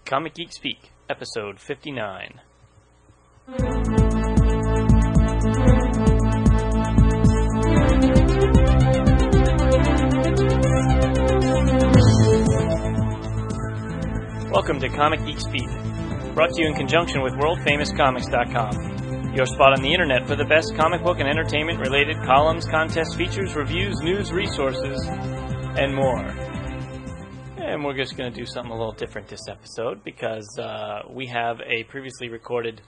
Comic Geek Speak, episode 59. Welcome to Comic Geek Speak, brought to you in conjunction with WorldFamousComics.com, your spot on the internet for the best comic book and entertainment-related columns, contests, features, reviews, news, resources, and more. And we're just going to do something a little different this episode because we have a previously recorded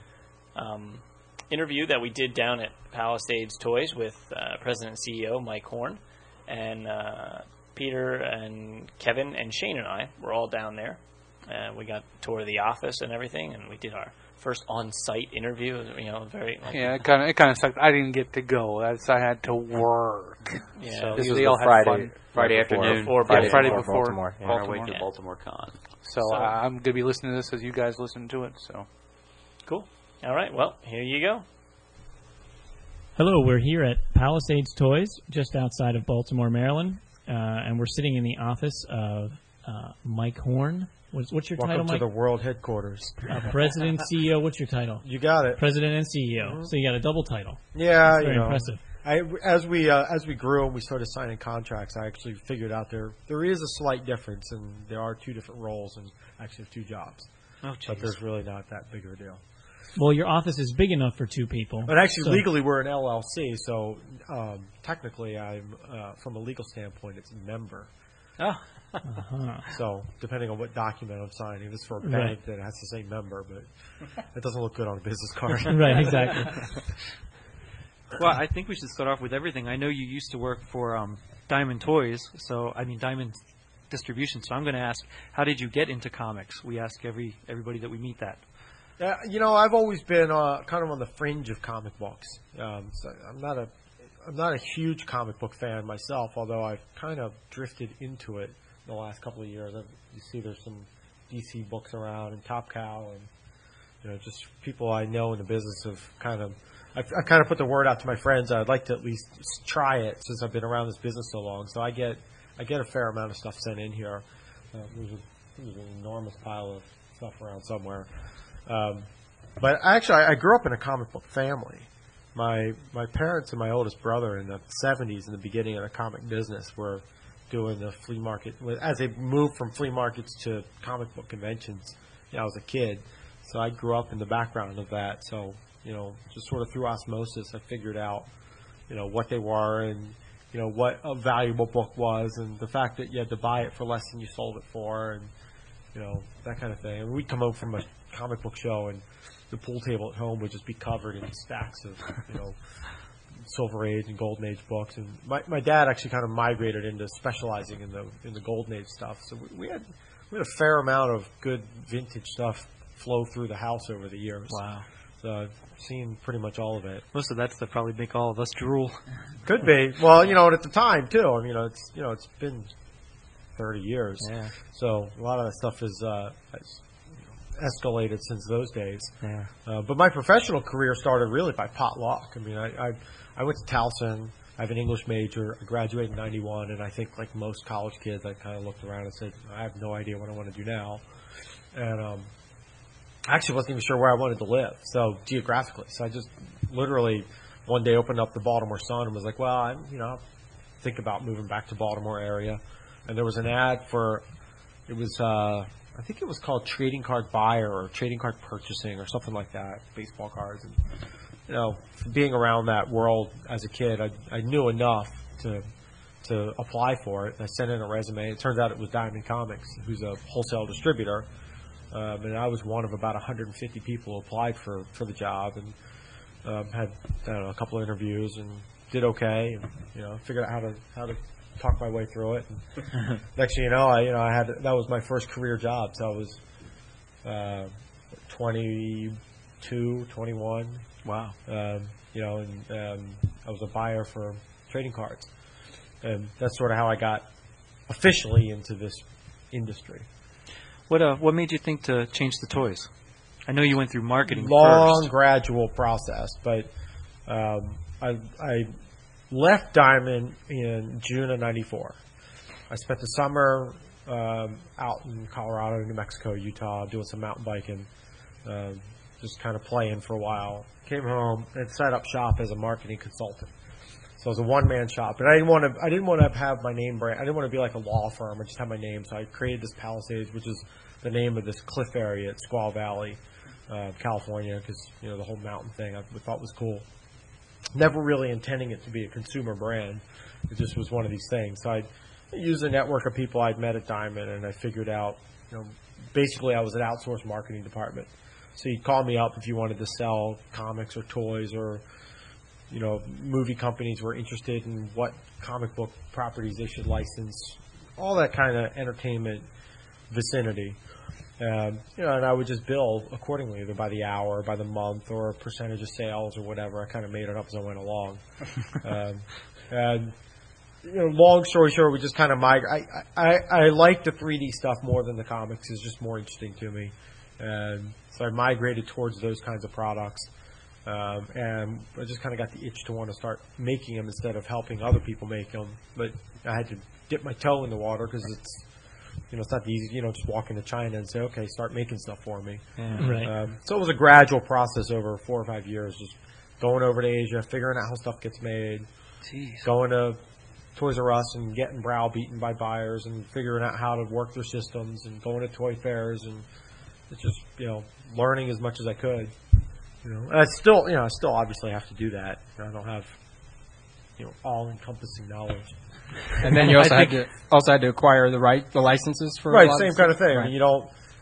interview that we did down at Palisades Toys with President and CEO Mike Horn. And Peter and Kevin and Shane and I were all down there. We got a tour of the office and everything, and we did our first on-site interview. You know, very it kind of sucked. I didn't get to go as I had to work. Yeah, so this was Friday afternoon, Friday before Baltimore. Yeah, on our way to Baltimore Con. So I'm going to be listening to this as you guys listen to it. So cool. All right. Well, here you go. Hello, we're here at Palisades Toys, just outside of Baltimore, Maryland, and we're sitting in the office of Mike Horn. What's your title, Mike? Welcome to the world headquarters. President, CEO. What's your title? You got it. President and CEO. Mm-hmm. So you got a double title. Yeah, that's very impressive. As we grew and we started signing contracts, I actually figured out there is a slight difference, and there are two different roles and actually 2 jobs. Oh, geez. But there's really not that big of a deal. Well, your office is big enough for 2 people. But actually, legally, we're an LLC, so technically, I'm from a legal standpoint, it's a member. Oh. Uh-huh. So, depending on what document I'm signing, this is for a bank that has to say member, but it doesn't look good on a business card. Right, exactly. Well, I think we should start off with everything. I know you used to work for Diamond Toys, Diamond Distribution. So I'm going to ask, how did you get into comics? We ask everybody that we meet that. I've always been kind of on the fringe of comic books. So I'm not a huge comic book fan myself, although I've kind of drifted into it in the last couple of years. You see, there's some DC books around and Top Cow, and just people I know in the business have kind of. I kind of put the word out to my friends. I'd like to at least try it since I've been around this business so long. So I get a fair amount of stuff sent in here. There's an enormous pile of stuff around somewhere. But actually, I grew up in a comic book family. My parents and my oldest brother in the 70s, in the beginning of the comic business, were doing the flea market. As they moved from flea markets to comic book conventions, I was a kid. So I grew up in the background of that. So, just sort of through osmosis, I figured out, what they were and, what a valuable book was, and the fact that you had to buy it for less than you sold it for, and, that kind of thing. And we'd come home from a comic book show, and the pool table at home would just be covered in stacks of, Silver Age and Golden Age books. And my dad actually kind of migrated into specializing in the Golden Age stuff. So we had a fair amount of good vintage stuff flow through the house over the years. Wow. So I've seen pretty much all of it. Most of that stuff probably make all of us drool. Could be. Well, and at the time too. I mean, it's been 30 years. Yeah. So a lot of that stuff has escalated since those days. Yeah. But my professional career started really by potluck. I mean, I went to Towson. I have an English major. I graduated in '91, and I think like most college kids, I kind of looked around and said, I have no idea what I want to do now. And I actually wasn't even sure where I wanted to live, so geographically. So I just literally one day opened up the Baltimore Sun and was like, well, I'm think about moving back to Baltimore area. And there was an ad for, it was, I think it was called Trading Card Buyer or Trading Card Purchasing or something like that, baseball cards. And, being around that world as a kid, I knew enough to apply for it. I sent in a resume. It turns out it was Diamond Comics, who's a wholesale distributor. And I was one of about 150 people who applied for the job, and had a couple of interviews and did okay, and figured out how to talk my way through it. And next thing you know, I had that was my first career job. So I was 22, 21. Wow. I was a buyer for trading cards, and that's sort of how I got officially into this industry. What made you think to change the toys? I know you went through marketing first. Gradual process, but I left Diamond in June of '94. I spent the summer out in Colorado, New Mexico, Utah, doing some mountain biking, just kind of playing for a while. Came home and set up shop as a marketing consultant. So it was a one-man shop, and I didn't want to have my name brand. I didn't want to be like a law firm. I just have my name. So I created this Palisades, which is the name of this cliff area at Squaw Valley, California, because the whole mountain thing I thought was cool. Never really intending it to be a consumer brand. It just was one of these things. So I used a network of people I'd met at Diamond, and I figured out, basically I was an outsourced marketing department. So you'd call me up if you wanted to sell comics or toys, or movie companies were interested in what comic book properties they should license, all that kind of entertainment vicinity. And I would just bill accordingly, either by the hour, by the month, or a percentage of sales or whatever. I kind of made it up as I went along. And long story short, we just kind of migrate. I like the 3D stuff more than the comics. It's just more interesting to me. And so I migrated towards those kinds of products. And I just kind of got the itch to want to start making them instead of helping other people make them. But I had to dip my toe in the water because it's not easy, just walk into China and say, okay, start making stuff for me. Yeah. Right. So it was a gradual process over 4 or 5 years, just going over to Asia, figuring out how stuff gets made, going to Toys R Us and getting browbeaten by buyers and figuring out how to work their systems, and going to toy fairs, and it's just, learning as much as I could. And I still obviously have to do that. I don't have, all-encompassing knowledge. And then you also had to acquire the licenses for same kind of thing. Right. I mean,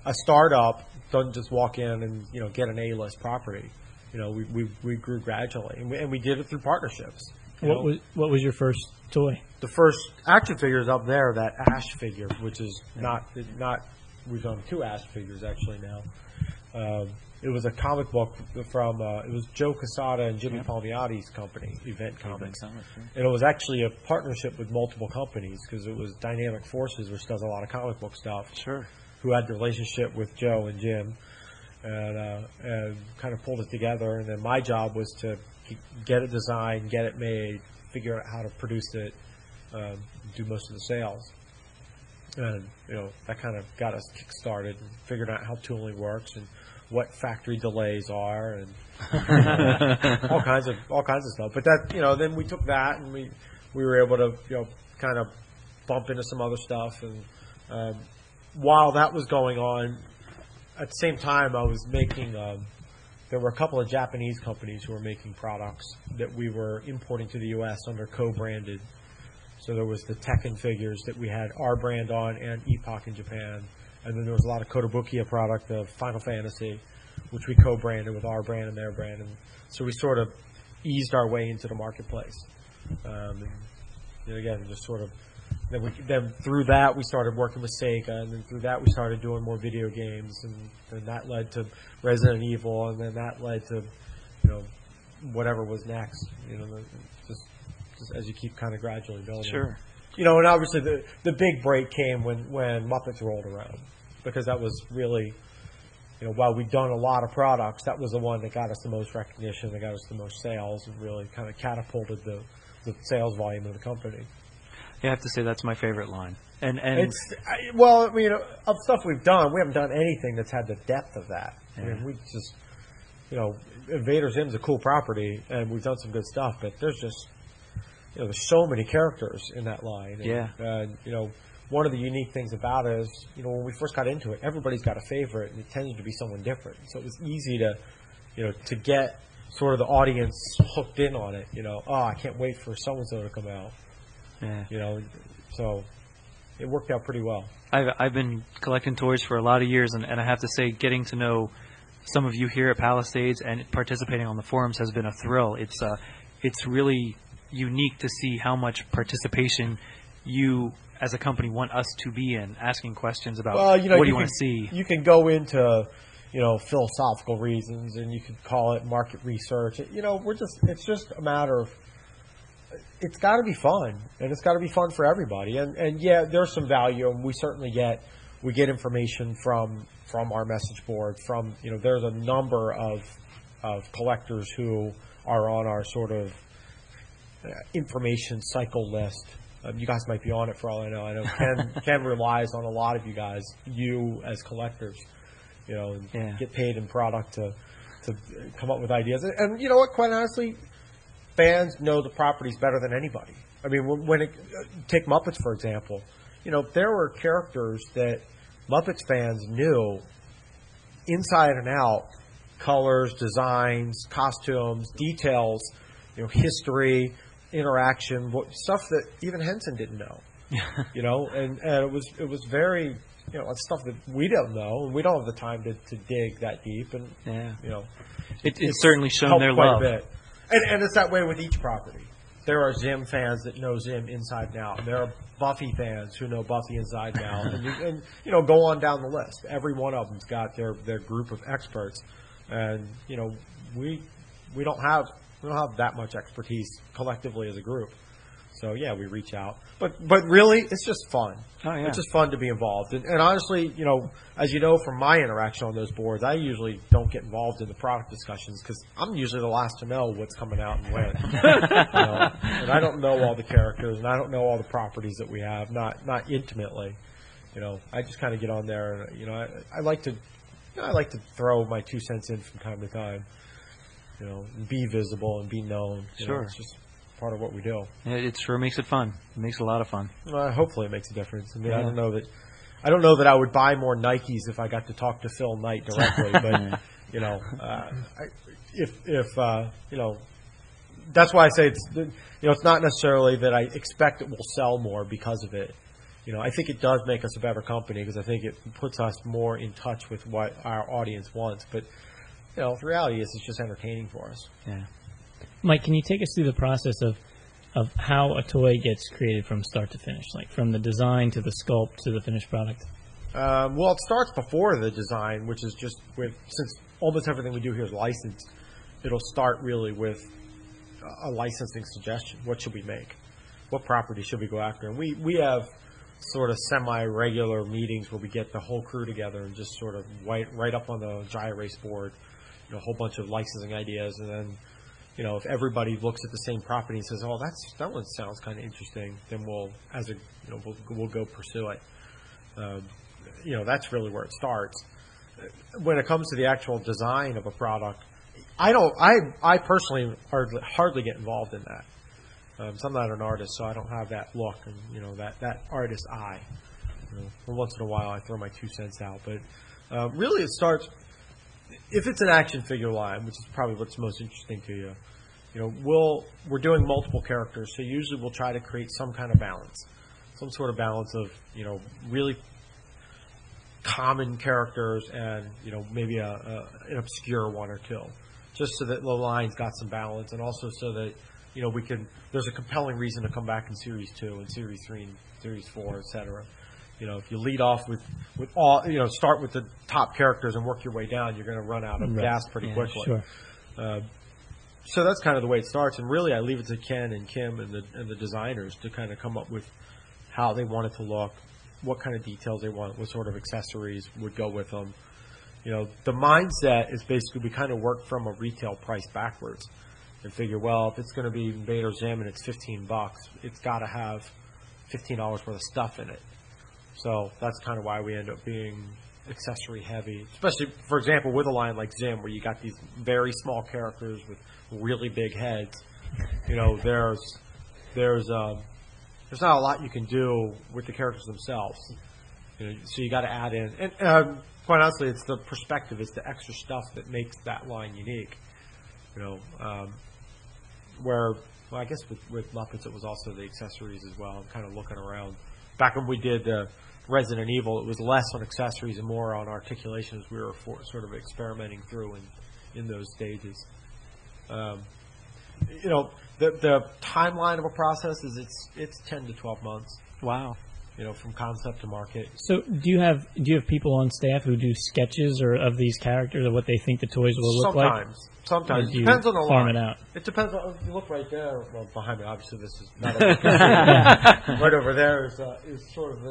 a startup doesn't just walk in and get an A-list property. We grew gradually, and we did it through partnerships. What was your first toy? The first action figure is up there, that Ash figure, which is not. We've done 2 Ash figures actually now. It was a comic book from, it was Joe Quesada and Jimmy Palmiotti's company, Event Comics. And it was actually a partnership with multiple companies, because it was Dynamic Forces, which does a lot of comic book stuff. Sure. Who had the relationship with Joe and Jim, and kind of pulled it together. And then my job was to get it designed, get it made, figure out how to produce it, do most of the sales. And, that kind of got us kick-started and figured out how tooling works and what factory delays are, and all kinds of stuff. But that, then we took that and we were able to, kind of bump into some other stuff. And while that was going on, at the same time I was making, there were a couple of Japanese companies who were making products that we were importing to the U.S. under co-branded. So there was the Tekken figures that we had our brand on, and Epoch in Japan. And then there was a lot of Kotobukiya product of Final Fantasy, which we co-branded with our brand and their brand. And so we sort of eased our way into the marketplace. And again, just sort of, then through that we started working with Sega, and then through that we started doing more video games, and then that led to Resident Evil, and then that led to, whatever was next. Just as you keep kind of gradually building. Sure. And obviously the big break came when Muppets rolled around, because that was really, while we'd done a lot of products, that was the one that got us the most recognition, that got us the most sales, and really kind of catapulted the sales volume of the company. Yeah, I have to say that's my favorite line. And of stuff we've done, we haven't done anything that's had the depth of that. Yeah. I mean, we just, Invader Zim's a cool property, and we've done some good stuff, but there's just, there's so many characters in that line. And, one of the unique things about it is, when we first got into it, everybody's got a favorite, and it tended to be someone different. So it was easy to get sort of the audience hooked in on it. I can't wait for so-and-so to come out. Yeah. So it worked out pretty well. I've been collecting toys for a lot of years, and I have to say, getting to know some of you here at Palisades and participating on the forums has been a thrill. It's really unique to see how much participation you as a company want us to be in, asking questions about what do you want to see. You can go into philosophical reasons, and you could call it market research. It's just a matter of, it's got to be fun, and it's got to be fun for everybody. And yeah, there's some value, and we certainly get information from our message board. There's a number of collectors who are on our sort of information cycle list, You guys might be on it for all I know. I know Ken relies on a lot of you guys, you as collectors, and get paid in product to come up with ideas. And you know what? Quite honestly, fans know the properties better than anybody. I mean, take Muppets for example. There were characters that Muppets fans knew inside and out, colors, designs, costumes, details, history, interaction, stuff that even Henson didn't know. And it was very, it's stuff that we don't know, and we don't have the time to dig that deep. And it's certainly shown their quite love. A bit. And it's that way with each property. There are Zim fans that know Zim inside and out. There are Buffy fans who know Buffy inside and out. And go on down the list. Every one of them's got their group of experts. And we don't have that much expertise collectively as a group. So yeah, we reach out. But really, it's just fun. Oh, yeah. It's just fun to be involved. And honestly, as you know from my interaction on those boards, I usually don't get involved in the product discussions because I'm usually the last to know what's coming out and when. And I don't know all the characters, and I don't know all the properties that we have, not intimately. I just kind of get on there, and I like to throw my 2 cents in from time to time. And be visible and be known. Sure. It's just part of what we do. Yeah, it sure makes it fun. It makes it a lot of fun. Hopefully it makes a difference. I mean, I don't know that I would buy more Nikes if I got to talk to Phil Knight directly, but that's why I say it's not necessarily that I expect it will sell more because of it. I think it does make us a better company because I think it puts us more in touch with what our audience wants. But the reality is it's just entertaining for us. Yeah. Mike, can you take us through the process of how a toy gets created from start to finish, like from the design to the sculpt to the finished product? Well, it starts before the design, which is just since almost everything we do here is licensed, it'll start really with a licensing suggestion. What should we make? What property should we go after? And we have sort of semi-regular meetings where we get the whole crew together and just sort of write up on the dry erase board a whole bunch of licensing ideas, and then if everybody looks at the same property and says, "Oh, that one sounds kind of interesting," then we'll go pursue it. That's really where it starts. When it comes to the actual design of a product, I personally hardly get involved in that. So I'm not an artist, so I don't have that look and that artist eye. Once in a while, I throw my 2 cents out, but really it starts. If it's an action figure line, which is probably what's most interesting to you, we're doing multiple characters, so usually we'll try to create some kind of balance, some sort of balance of really common characters and maybe an obscure one or two, just so that the line's got some balance, and also so that there's a compelling reason to come back in Series 2 and Series 3 and Series 4, etc. If you lead off with all, start with the top characters and work your way down, you're going to run out of gas pretty quickly. Sure. So that's kind of the way it starts. And really, I leave it to Ken and Kim and the designers to kind of come up with how they want it to look, what kind of details they want, what sort of accessories would go with them. The mindset is basically we kind of work from a retail price backwards and figure, well, if it's going to be Invader Zim and it's $15, it's got to have $15 worth of stuff in it. So that's kind of why we end up being accessory heavy, especially, for example, with a line like Zim, where you got these very small characters with really big heads. There's not a lot you can do with the characters themselves. So you got to add in, and quite honestly, it's the perspective, it's the extra stuff that makes that line unique. I guess with Muppets, it was also the accessories as well. I'm kind of looking around. Back when we did Resident Evil, it was less on accessories and more on articulation as we were sort of experimenting through in those stages. The timeline of a process is it's 10 to 12 months. Wow. From concept to market. So do you have people on staff who do sketches or of these characters or what they think the toys will look like? Sometimes. It depends on the farm line. It out? It depends on, if you look right there, well, behind me, obviously this is not right over there is sort of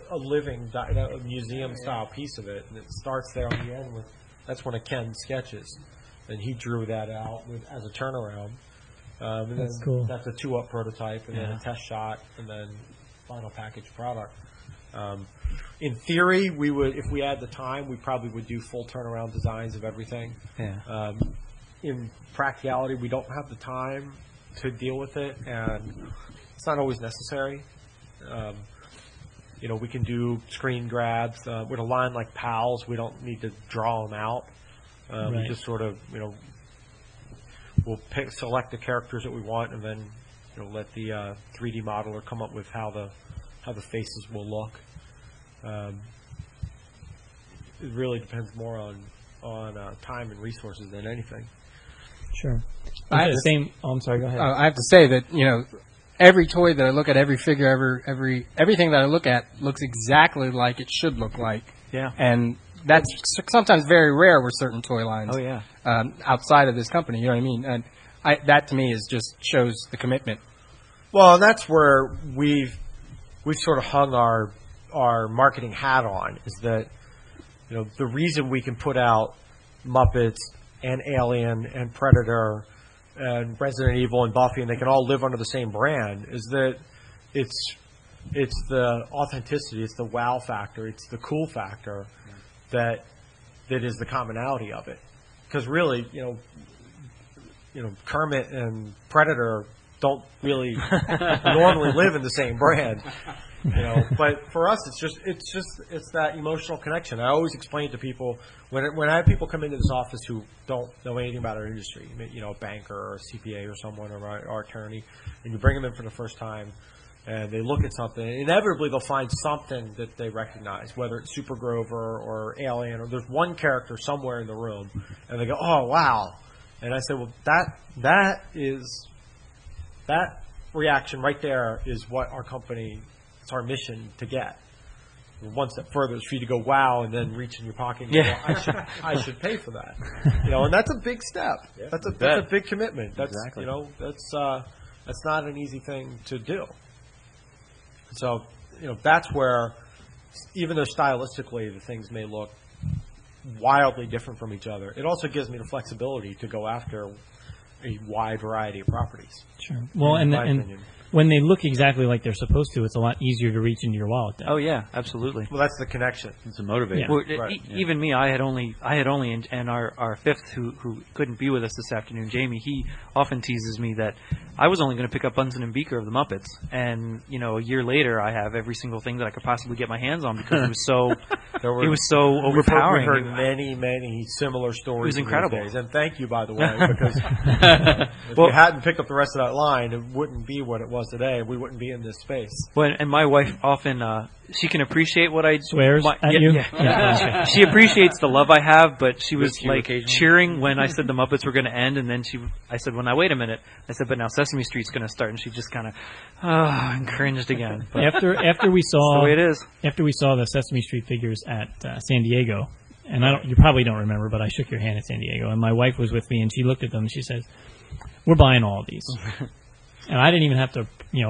a living a museum-style piece of it, and it starts there on the end. That's one of Ken's sketches, and he drew that out as a turnaround. And That's then cool. That's a 2-up prototype, and then a test shot, and then final packaged product. In theory, we would, if we had the time, we probably would do full turnaround designs of everything. Yeah. In practicality, we don't have the time to deal with it, and it's not always necessary. We can do screen grabs. With a line like PALS, we don't need to draw them out. We just sort of, we'll select the characters that we want, and then let the 3D modeler come up with how the faces will look. It really depends more on time and resources than anything. Sure. I'm sorry. Go ahead. I have to say that every toy that I look at, every figure, everything that I look at looks exactly like it should look like. Yeah. And that's sometimes very rare with certain toy lines. Oh yeah. Outside of this company, you know what I mean? And that to me just shows the commitment. Well, and that's where we've sort of hung our marketing hat on, is that the reason we can put out Muppets and Alien and Predator and Resident Evil and Buffy, and they can all live under the same brand, is that it's the authenticity, it's the wow factor, it's the cool factor that is the commonality of it. Because really, Kermit and Predator don't really normally live in the same brand. But for us, it's that emotional connection. I always explain to people when I have people come into this office who don't know anything about our industry, a banker or a CPA or someone or our attorney, and you bring them in for the first time, and they look at something, inevitably they'll find something that they recognize, whether it's Super Grover or Alien, or there's one character somewhere in the room, and they go, "Oh wow!" And I say, "Well, that reaction right there is what our company." It's our mission to get. One step further is for you to go wow and then reach in your pocket and go, I should pay for that. And that's a big step. Yeah, that's a big commitment. That's exactly. That's not an easy thing to do. So, that's where, even though stylistically the things may look wildly different from each other, it also gives me the flexibility to go after a wide variety of properties. Sure. Well, and when they look exactly like they're supposed to, it's a lot easier to reach into your wallet then. Oh yeah, absolutely. Well, that's the connection. It's a motivator. Yeah. Well, even me, I had only, and our fifth who couldn't be with us this afternoon, Jamie, he often teases me that I was only going to pick up Bunsen and Beaker of the Muppets, and a year later, I have every single thing that I could possibly get my hands on because it was so overpowering. We've heard many similar stories. It was incredible. These days. And thank you, by the way, because if you hadn't picked up the rest of that line, it wouldn't be what it was today. We wouldn't be in this space. Well, and my wife often she can appreciate what I swears at you. Yeah. She appreciates the love I have, but she was like cheering when I said the Muppets were going to end, and then I said, "Well, now wait a minute." I said, "But now Sesame Street's going to start," and she just kind of and cringed again. But after we saw the way it is. After we saw the Sesame Street figures at San Diego, and you probably don't remember, but I shook your hand at San Diego, and my wife was with me, and she looked at them and she said, "We're buying all of these." And I didn't even have to,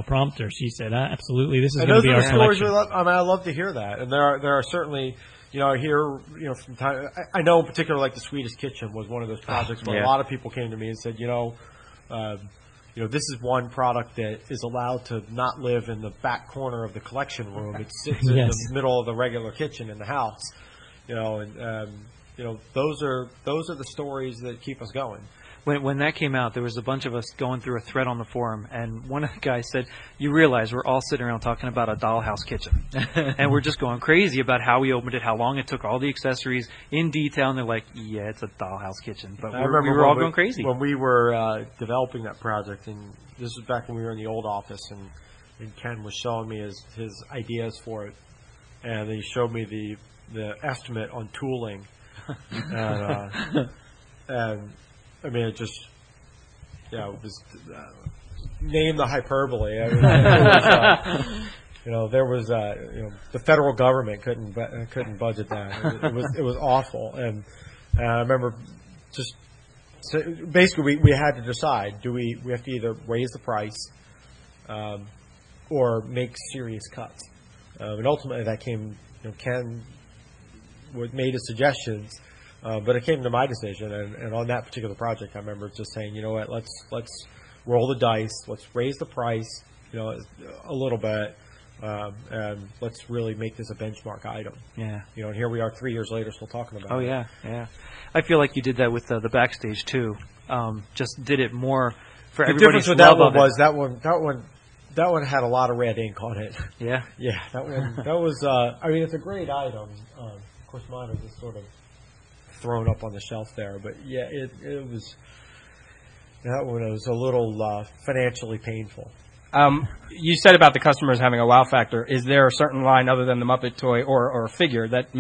prompt her. She said, "Absolutely, this is going to be our collection." I love to hear that, and there are certainly, I hear, from time. I know in particular, like the Swedish Kitchen was one of those projects where a lot of people came to me and said, this is one product that is allowed to not live in the back corner of the collection room. It sits in the middle of the regular kitchen in the house, those are the stories that keep us going. When that came out, there was a bunch of us going through a thread on the forum, and one of the guys said, "You realize we're all sitting around talking about a dollhouse kitchen." And we're just going crazy about how we opened it, how long it took, all the accessories in detail, and they're like, "Yeah, it's a dollhouse kitchen." But we were all going crazy. When we were developing that project, and this was back when we were in the old office, and Ken was showing me his ideas for it, and he showed me the estimate on tooling, and I mean, it just, it was name the hyperbole. I mean, there was, the federal government couldn't budget that. It was awful, and I remember basically we had to decide: do we have to either raise the price, or make serious cuts? And ultimately, that came. Ken made his suggestions. But it came to my decision, and on that particular project, I remember just saying, you know what, let's roll the dice. Let's raise the price, a little bit, and let's really make this a benchmark item. Yeah. And here we are 3 years later still talking about it. Oh, yeah. I feel like you did that with the Backstage, too. Just did it more for everybody's love of it. The difference with that one was that one had a lot of red ink on it. Yeah? Yeah, that was, it's a great item. Of course, mine is just sort of thrown up on the shelf there. But, yeah, it was, that one was a little financially painful. You said about the customers having a wow factor. Is there a certain line other than the Muppet toy or figure that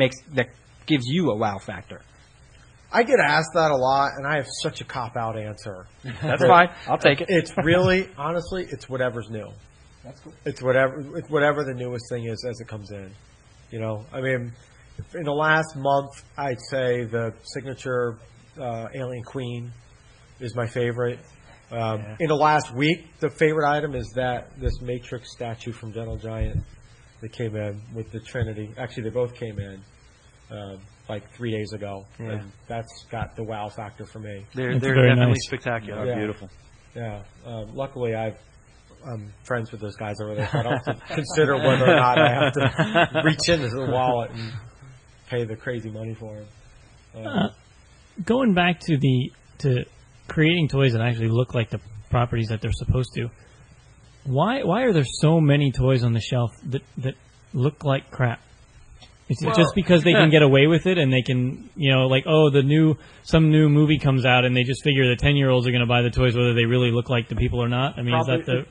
gives you a wow factor? I get asked that a lot, and I have such a cop-out answer. That's fine. I'll take it. It's really, honestly, it's whatever's new. That's cool. It's whatever the newest thing is as it comes in. In the last month, I'd say the signature Alien Queen is my favorite. In the last week, the favorite item is this Matrix statue from Gentle Giant that came in with the Trinity. Actually, they both came in like 3 days ago, and that's got the wow factor for me. They're definitely nice. Spectacular. They're beautiful. Yeah. Luckily, I'm friends with those guys over there, so I don't have to consider whether or not I have to reach into the wallet and pay the crazy money for them. Going back to creating toys that actually look like the properties that they're supposed to. Why are there so many toys on the shelf that look like crap? Is it just because they can get away with it and they can, some new movie comes out and they just figure the 10-year-olds are going to buy the toys whether they really look like the people or not? I mean, probably, is that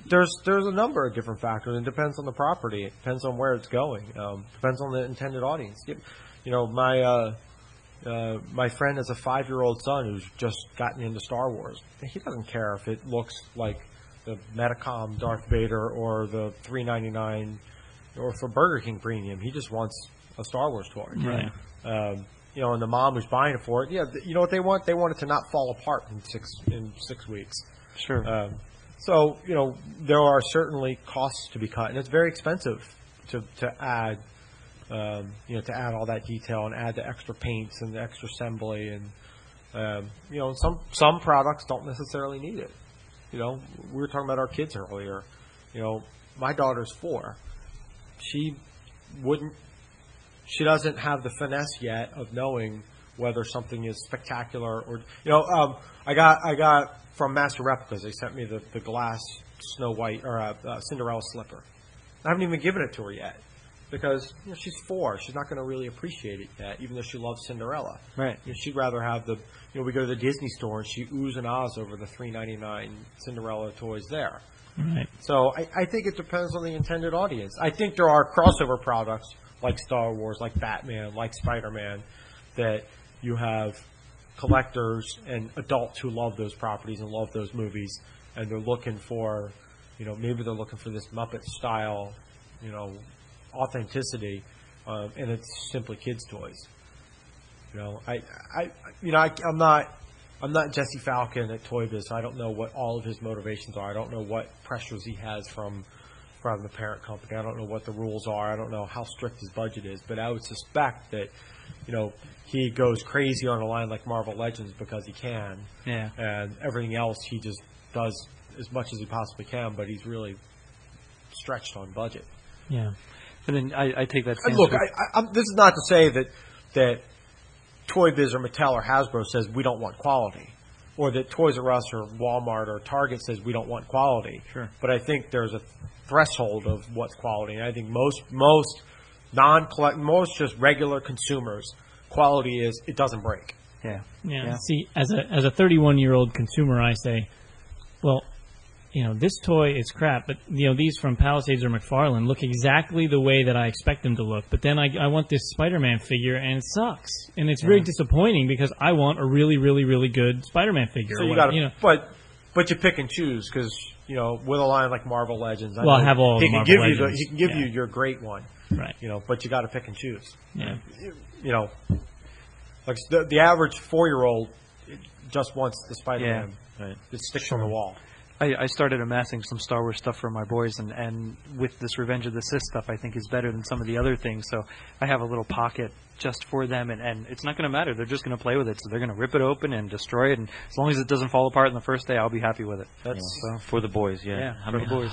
there's a number of different factors. It depends on the property. It depends on where it's going. Depends on the intended audience. My friend has a 5-year-old son who's just gotten into Star Wars. He doesn't care if it looks like the Metacom Darth Vader or the $3.99 or for Burger King Premium. He just wants a Star Wars toy. right? And the mom who's buying it for it, you know what they want? They want it to not fall apart in six weeks. Sure. So there are certainly costs to be cut, and it's very expensive to add. To add all that detail and add the extra paints and the extra assembly, and some products don't necessarily need it. We were talking about our kids earlier. My daughter's 4. She doesn't have the finesse yet of knowing whether something is spectacular or I got from Master Replicas. They sent me the glass Snow White or Cinderella slipper. I haven't even given it to her yet. Because she's 4, she's not going to really appreciate it yet, even though she loves Cinderella. Right. She'd rather have we go to the Disney store and she oohs and ahs over the $3.99 Cinderella toys there. Right. So I think it depends on the intended audience. I think there are crossover products like Star Wars, like Batman, like Spider-Man, that you have collectors and adults who love those properties and love those movies, and they're looking for, maybe they're looking for this Muppet style, authenticity, and it's simply kids' toys. I'm not Jesse Falcon at Toy Biz, so I don't know what all of his motivations are. I don't know what pressures he has from the parent company. I don't know what the rules are. I don't know how strict his budget is, but I would suspect that he goes crazy on a line like Marvel Legends because he can, and everything else he just does as much as he possibly can, but he's really stretched on budget. Yeah. And then I take that same... Look, this is not to say that Toy Biz or Mattel or Hasbro says we don't want quality, or that Toys R Us or Walmart or Target says we don't want quality. Sure. But I think there's a threshold of what's quality, and I think most just regular consumers, quality is it doesn't break. Yeah. See, as a 31-year-old consumer, I say, well, this toy is crap, but, these from Palisades or McFarlane look exactly the way that I expect them to look. But then I want this Spider-Man figure, and it sucks. And it's very disappointing because I want a really, really, really good Spider-Man figure. So you got to, but you pick and choose because, with a line like Marvel Legends, I have all he the can Marvel give Legends. He can give you your great one. Right. But you got to pick and choose. Yeah. Like the average 4-year-old just wants the Spider-Man that sticks on the wall. I started amassing some Star Wars stuff for my boys, and with this Revenge of the Sith stuff, I think is better than some of the other things. So I have a little pocket just for them, and it's not going to matter. They're just going to play with it. So they're going to rip it open and destroy it, and as long as it doesn't fall apart in the first day, I'll be happy with it. That's for the boys, Yeah, for the boys.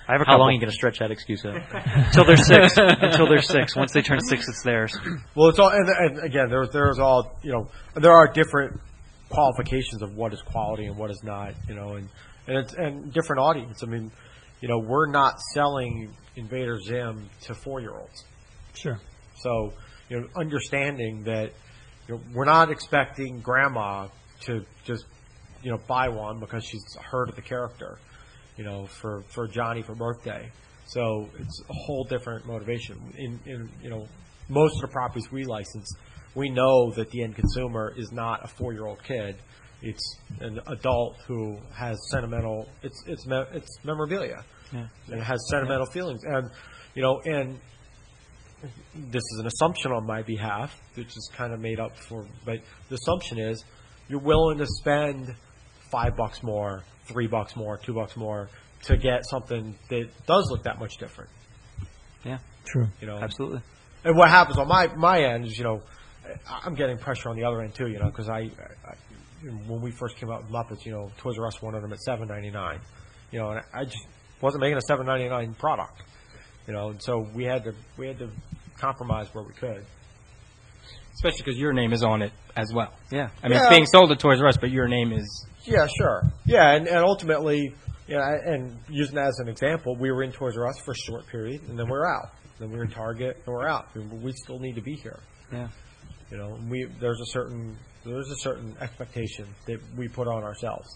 I have a How couple. long are you going to stretch that excuse out? Until they're 6. Until they're 6. Once they turn 6, it's theirs. Well, it's all, and again, there's all, there are different qualifications of what is quality and what is not, and different audience. I mean, we're not selling Invader Zim to 4-year-olds. Sure. So, understanding that we're not expecting grandma to just, buy one because she's heard of the character, for Johnny for birthday. So it's a whole different motivation. In most of the properties we license, we know that the end consumer is not a 4-year-old kid. It's an adult who has sentimental. It's memorabilia. Yeah. It has sentimental feelings, and and this is an assumption on my behalf, which is kind of made up for. But the assumption is you're willing to spend $5 more, $3 more, $2 more to get something that does look that much different. Yeah, true. Absolutely. And what happens on my end is, I'm getting pressure on the other end too, because I when we first came out with Muppets, Toys R Us wanted them at $7.99, and I just wasn't making a $7.99 product, and so we had to compromise where we could. Especially because your name is on it as well. Yeah. I mean, it's being sold at Toys R Us, but your name is... Yeah, sure. Yeah, and ultimately, and using that as an example, we were in Toys R Us for a short period, and then we were out. Then we were in Target, and we're out. We still need to be here. Yeah. There's a certain expectation that we put on ourselves.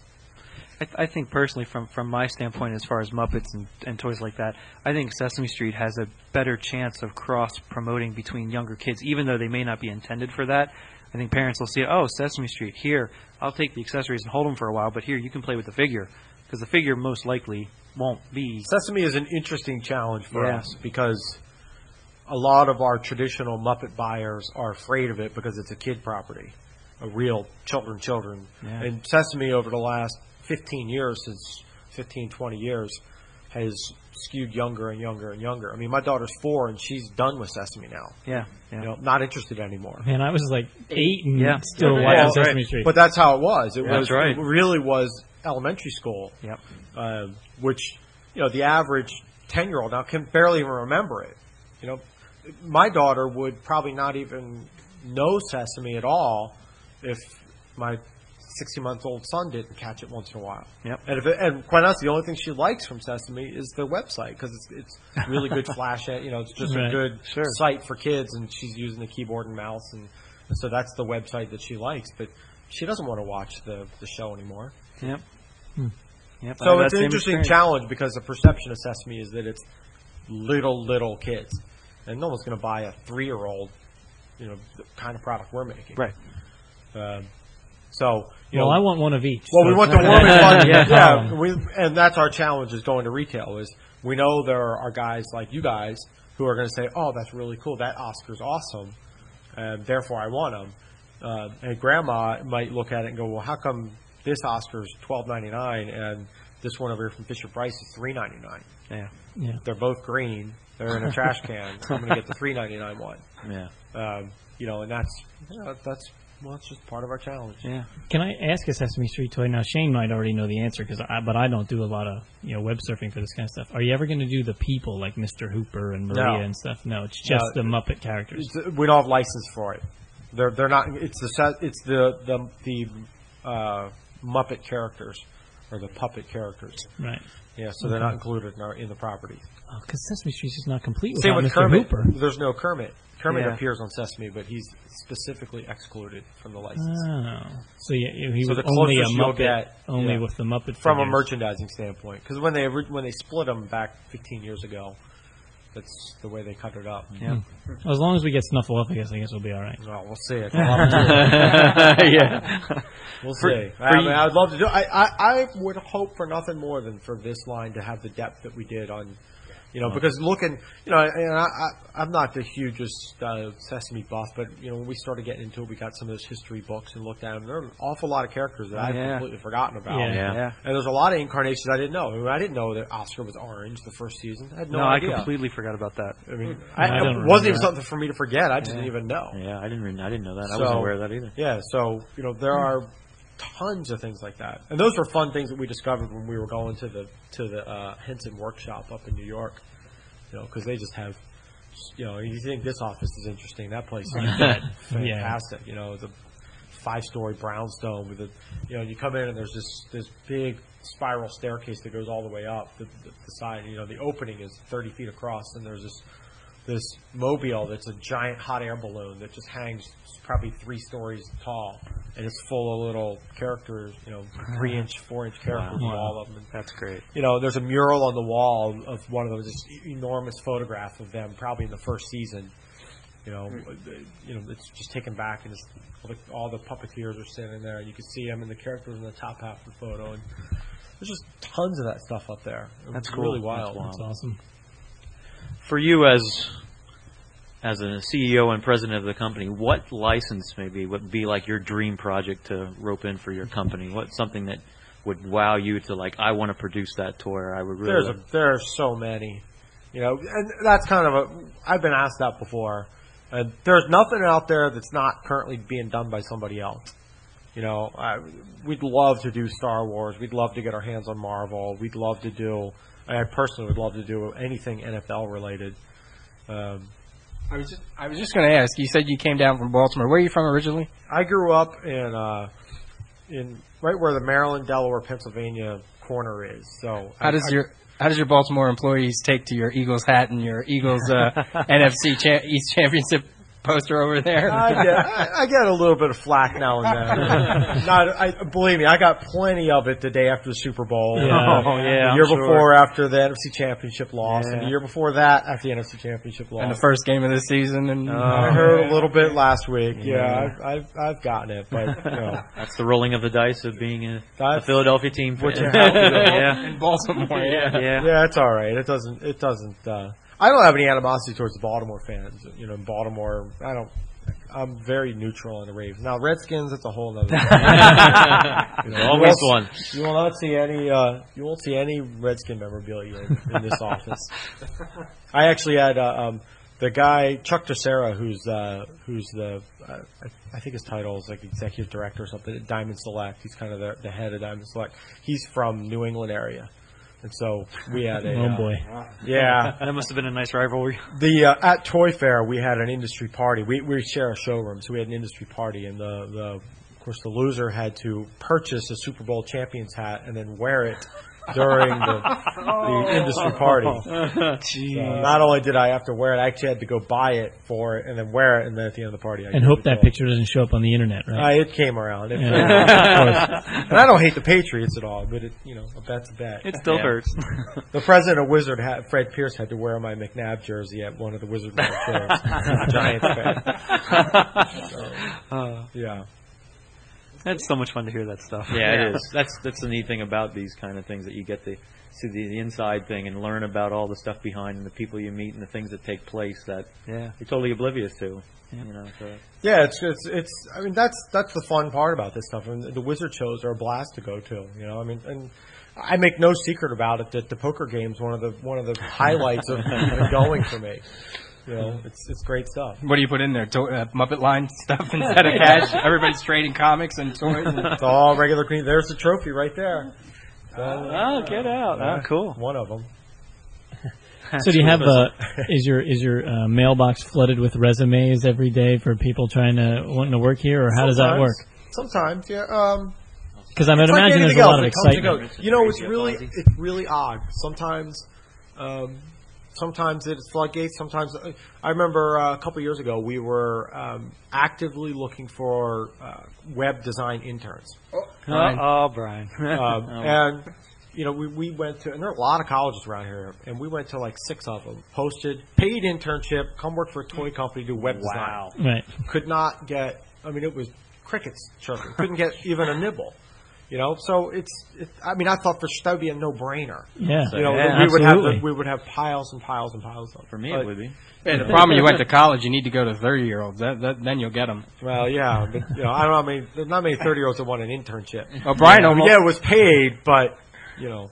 I think personally, from my standpoint, as far as Muppets and toys like that, I think Sesame Street has a better chance of cross-promoting between younger kids, even though they may not be intended for that. I think parents will see, oh, Sesame Street, here, I'll take the accessories and hold them for a while, but here, you can play with the figure, because the figure most likely won't be... Sesame is an interesting challenge for us, because a lot of our traditional Muppet buyers are afraid of it because it's a kid property, a real children. Yeah. And Sesame over the last 15 years, since 15, 20 years, has skewed younger and younger and younger. I mean, my daughter's 4 and she's done with Sesame now. Yeah. Not interested anymore. Man, I was like 8 and still watching Sesame Street. But that's how it was. It right. It really was elementary school. Yep. Which, the average 10-year-old now can barely even remember it. My daughter would probably not even know Sesame at all if my 60-month-old son didn't catch it once in a while. Yep. And quite honestly, the only thing she likes from Sesame is the website, because it's really good flash. It's just a good site for kids, and she's using the keyboard and mouse, and so that's the website that she likes. But she doesn't want to watch the show anymore. Yep. Yep. So it's an interesting challenge, because the perception of Sesame is that it's little kids, and no one's going to buy a 3-year-old, the kind of product we're making. Right. So, I want one of each. Well, so we want the warming one. And that's our challenge is going to retail. Is we know there are guys like you guys who are going to say, "Oh, that's really cool. That Oscar's awesome, and therefore I want them." And Grandma might look at it and go, "Well, how come this Oscar's $12.99 and this one over here from Fisher Price is $3.99?" Yeah. They're both green. They're in a trash can. I'm going to get the $3.99 one. Yeah. And that's. Well, it's just part of our challenge. Yeah. Can I ask a Sesame Street toy? Now, Shane might already know the answer, but I don't do a lot of web surfing for this kind of stuff. Are you ever going to do the people like Mr. Hooper and Maria and stuff? No, it's just the Muppet characters. We don't have license for it. They're not. It's the Muppet characters or the puppet characters. Right. Yeah. So they're not included in the property. Oh, because Sesame Street's just not complete Same without with Mr. Kermit. Hooper. There's no Kermit. Kermit appears on Sesame, but he's specifically excluded from the license. Oh, so he So was the only a closest you'll Muppet, get, only with the Muppet from a figures. merchandising standpoint. Because when they split them back 15 years ago, that's the way they cut it up. Yeah. Well, as long as we get Snuffleupagus, I guess we'll be all right. Well, we'll see. Yeah. We'll see. I'd love to do. I would hope for nothing more than for this line to have the depth that we did on You know, because looking, you know, and I'm not the hugest Sesame buff, but, you know, when we started getting into it, we got some of those history books and looked at them. There are an awful lot of characters that I've completely forgotten about. Yeah. And there's a lot of incarnations I didn't know. I mean, I didn't know that Oscar was orange the first season. I had no idea. I completely forgot about that. I mean, it wasn't even something for me to forget. I just didn't even know. Yeah, I didn't know that. I wasn't aware of that either. Yeah, so, you know, there are tons of things like that. And those were fun things that we discovered when we were going to the Henson workshop up in New York. You know, because they just have, you know, you think this office is interesting, that place is fantastic. You know, the 5-story brownstone with you know, you come in and there's this big spiral staircase that goes all the way up the side. You know, the opening is 30 feet across, and there's this mobile that's a giant hot air balloon that just hangs probably 3 stories tall, and it's full of little characters, you know, 3-inch, 4-inch characters, all of them. And, that's great. You know, there's a mural on the wall of one of those, this enormous photograph of them, probably in the first season. You know, it's just taken back, and all the puppeteers are sitting there, and you can see them, and the characters in the top half of the photo, and there's just tons of that stuff up there. That's it's cool. Really wild. That's awesome. For you as a CEO and president of the company, what license maybe would be like your dream project to rope in for your company? What's something that would wow you to like, I want to produce that toy, or I would really... There are so many. You know, and that's kind of I've been asked that before. And there's nothing out there that's not currently being done by somebody else. You know, we'd love to do Star Wars. We'd love to get our hands on Marvel. We'd love to do... I personally would love to do anything NFL related. I was just going to ask. You said you came down from Baltimore. Where are you from originally? I grew up in right where the Maryland, Delaware, Pennsylvania corner is. So how does your Baltimore employees take to your Eagles hat and your Eagles NFC East Championship poster over there? I get a little bit of flack now and then. Believe me, I got plenty of it the day after the Super Bowl. The year before after the NFC Championship loss, and the year before that after the NFC Championship loss, and the first game of the season. And I heard a little bit last week. I've gotten it, but you know. That's the rolling of the dice of being a Philadelphia team. In Baltimore. Yeah, it's all right. It doesn't. I don't have any animosity towards the Baltimore fans. You know, in Baltimore, I'm very neutral on the Ravens. Now, Redskins, it's a whole other thing. Always one. You will not see any. You won't see any Redskin memorabilia in this office. I actually had the guy Chuck Tessera, who's the I think his title is like executive director or something at Diamond Select. He's kind of the head of Diamond Select. He's from New England area. And so we had a... Oh, boy. Yeah. That must have been a nice rivalry. At Toy Fair, we had an industry party. We share a showroom, so we had an industry party. And, of course, the loser had to purchase a Super Bowl champions hat and then wear it during the industry party. Not only did I have to wear it, I actually had to go buy it for it and then wear it, and then at the end of the party, and hope that picture doesn't show up on the internet, right? It came around. Of course. And I don't hate the Patriots at all, but a bet's a bet. It still hurts. The president of Wizard, Fred Pierce, had to wear my McNabb jersey at one of the Wizard World shows. He's a Giants fan. So, yeah. It's so much fun to hear that stuff. Yeah, it is. That's the neat thing about these kind of things, that you get to see the inside thing and learn about all the stuff behind and the people you meet and the things that take place that you're totally oblivious to. You know, so. Yeah, it's. I mean, that's the fun part about this stuff. And the Wizard shows are a blast to go to. You know, I mean, and I make no secret about it that the poker game's one of the highlights of going for me. You know, it's great stuff. What do you put in there? Muppet line stuff instead of cash? Everybody's trading comics and toys. It's all regular green. There's the trophy right there. Get out! Yeah, Cool. One of them. So do you have is your mailbox flooded with resumes every day for people wanting to work here, or how does that work? Sometimes, yeah. Because I would imagine there's a lot of excitement. You know, it's really odd. Sometimes it's floodgates. Sometimes I remember a couple years ago we were actively looking for web design interns. Brian. And you know, we went to, and there are a lot of colleges around here, and we went to like 6 of them. Posted paid internship, come work for a toy company, do web design. Right. Could not get. I mean, it was crickets chirping. Couldn't get even a nibble. So I mean, I thought that would be a no-brainer. Yeah. We would have piles and piles and piles of them. For me, it would be. Yeah, the problem, you went to college, you need to go to 30-year-olds. Then you'll get them. Well, yeah, but I don't know. I mean, there's not many 30-year-olds that want an internship. Well, Brian almost. Yeah, it was paid, but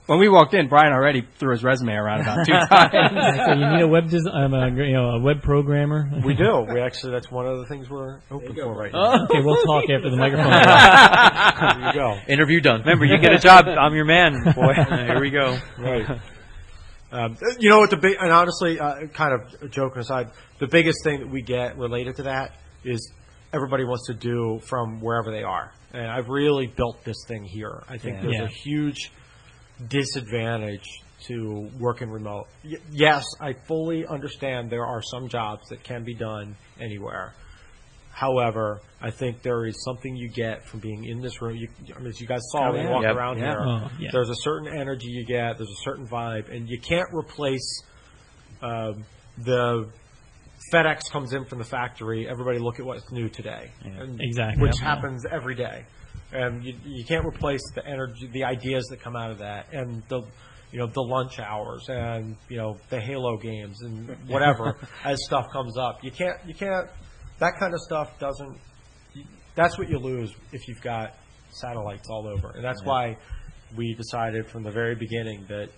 when we walked in, Brian already threw his resume around about 2 times. So you need a a web programmer. We do. That's one of the things we're open for right now. Okay, we'll talk after the microphone. There you go. Interview done. Remember, you get a job, I'm your man, boy. Here we go. Right. What and honestly, kind of joking aside, the biggest thing that we get related to that is everybody wants to do from wherever they are. And I've really built this thing here. I think there's a huge disadvantage to working remote. Yes, I fully understand there are some jobs that can be done anywhere. However, I think there is something you get from being in this room. As you guys saw when you walked around here, there's a certain energy you get. There's a certain vibe, and you can't replace the FedEx comes in from the factory. Everybody look at what's new today, which happens every day. And you can't replace the energy, the ideas that come out of that, and the lunch hours, and the Halo games, and whatever as stuff comes up. You can't. That kind of stuff doesn't. That's what you lose if you've got satellites all over, and that's why we decided from the very beginning that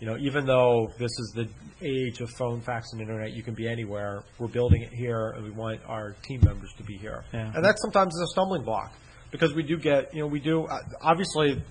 even though this is the age of phone, fax, and internet, you can be anywhere. We're building it here, and we want our team members to be here, and that sometimes is a stumbling block. Because we do get, obviously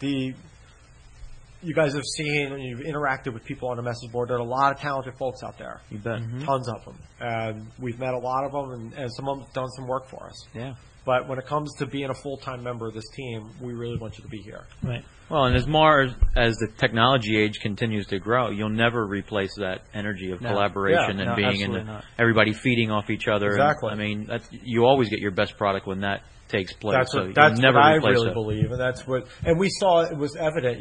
you guys have seen and you've interacted with people on a message board. There are a lot of talented folks out there. You bet. Tons of them. And we've met a lot of them, and some of them have done some work for us. Yeah. But when it comes to being a full-time member of this team, we really want you to be here. Right. Well, and as more as the technology age continues to grow, you'll never replace that energy of collaboration and being in everybody feeding off each other. Exactly. And, I mean, you always get your best product when that takes place. That's so what never I replace really it. believe, and we saw it was evident.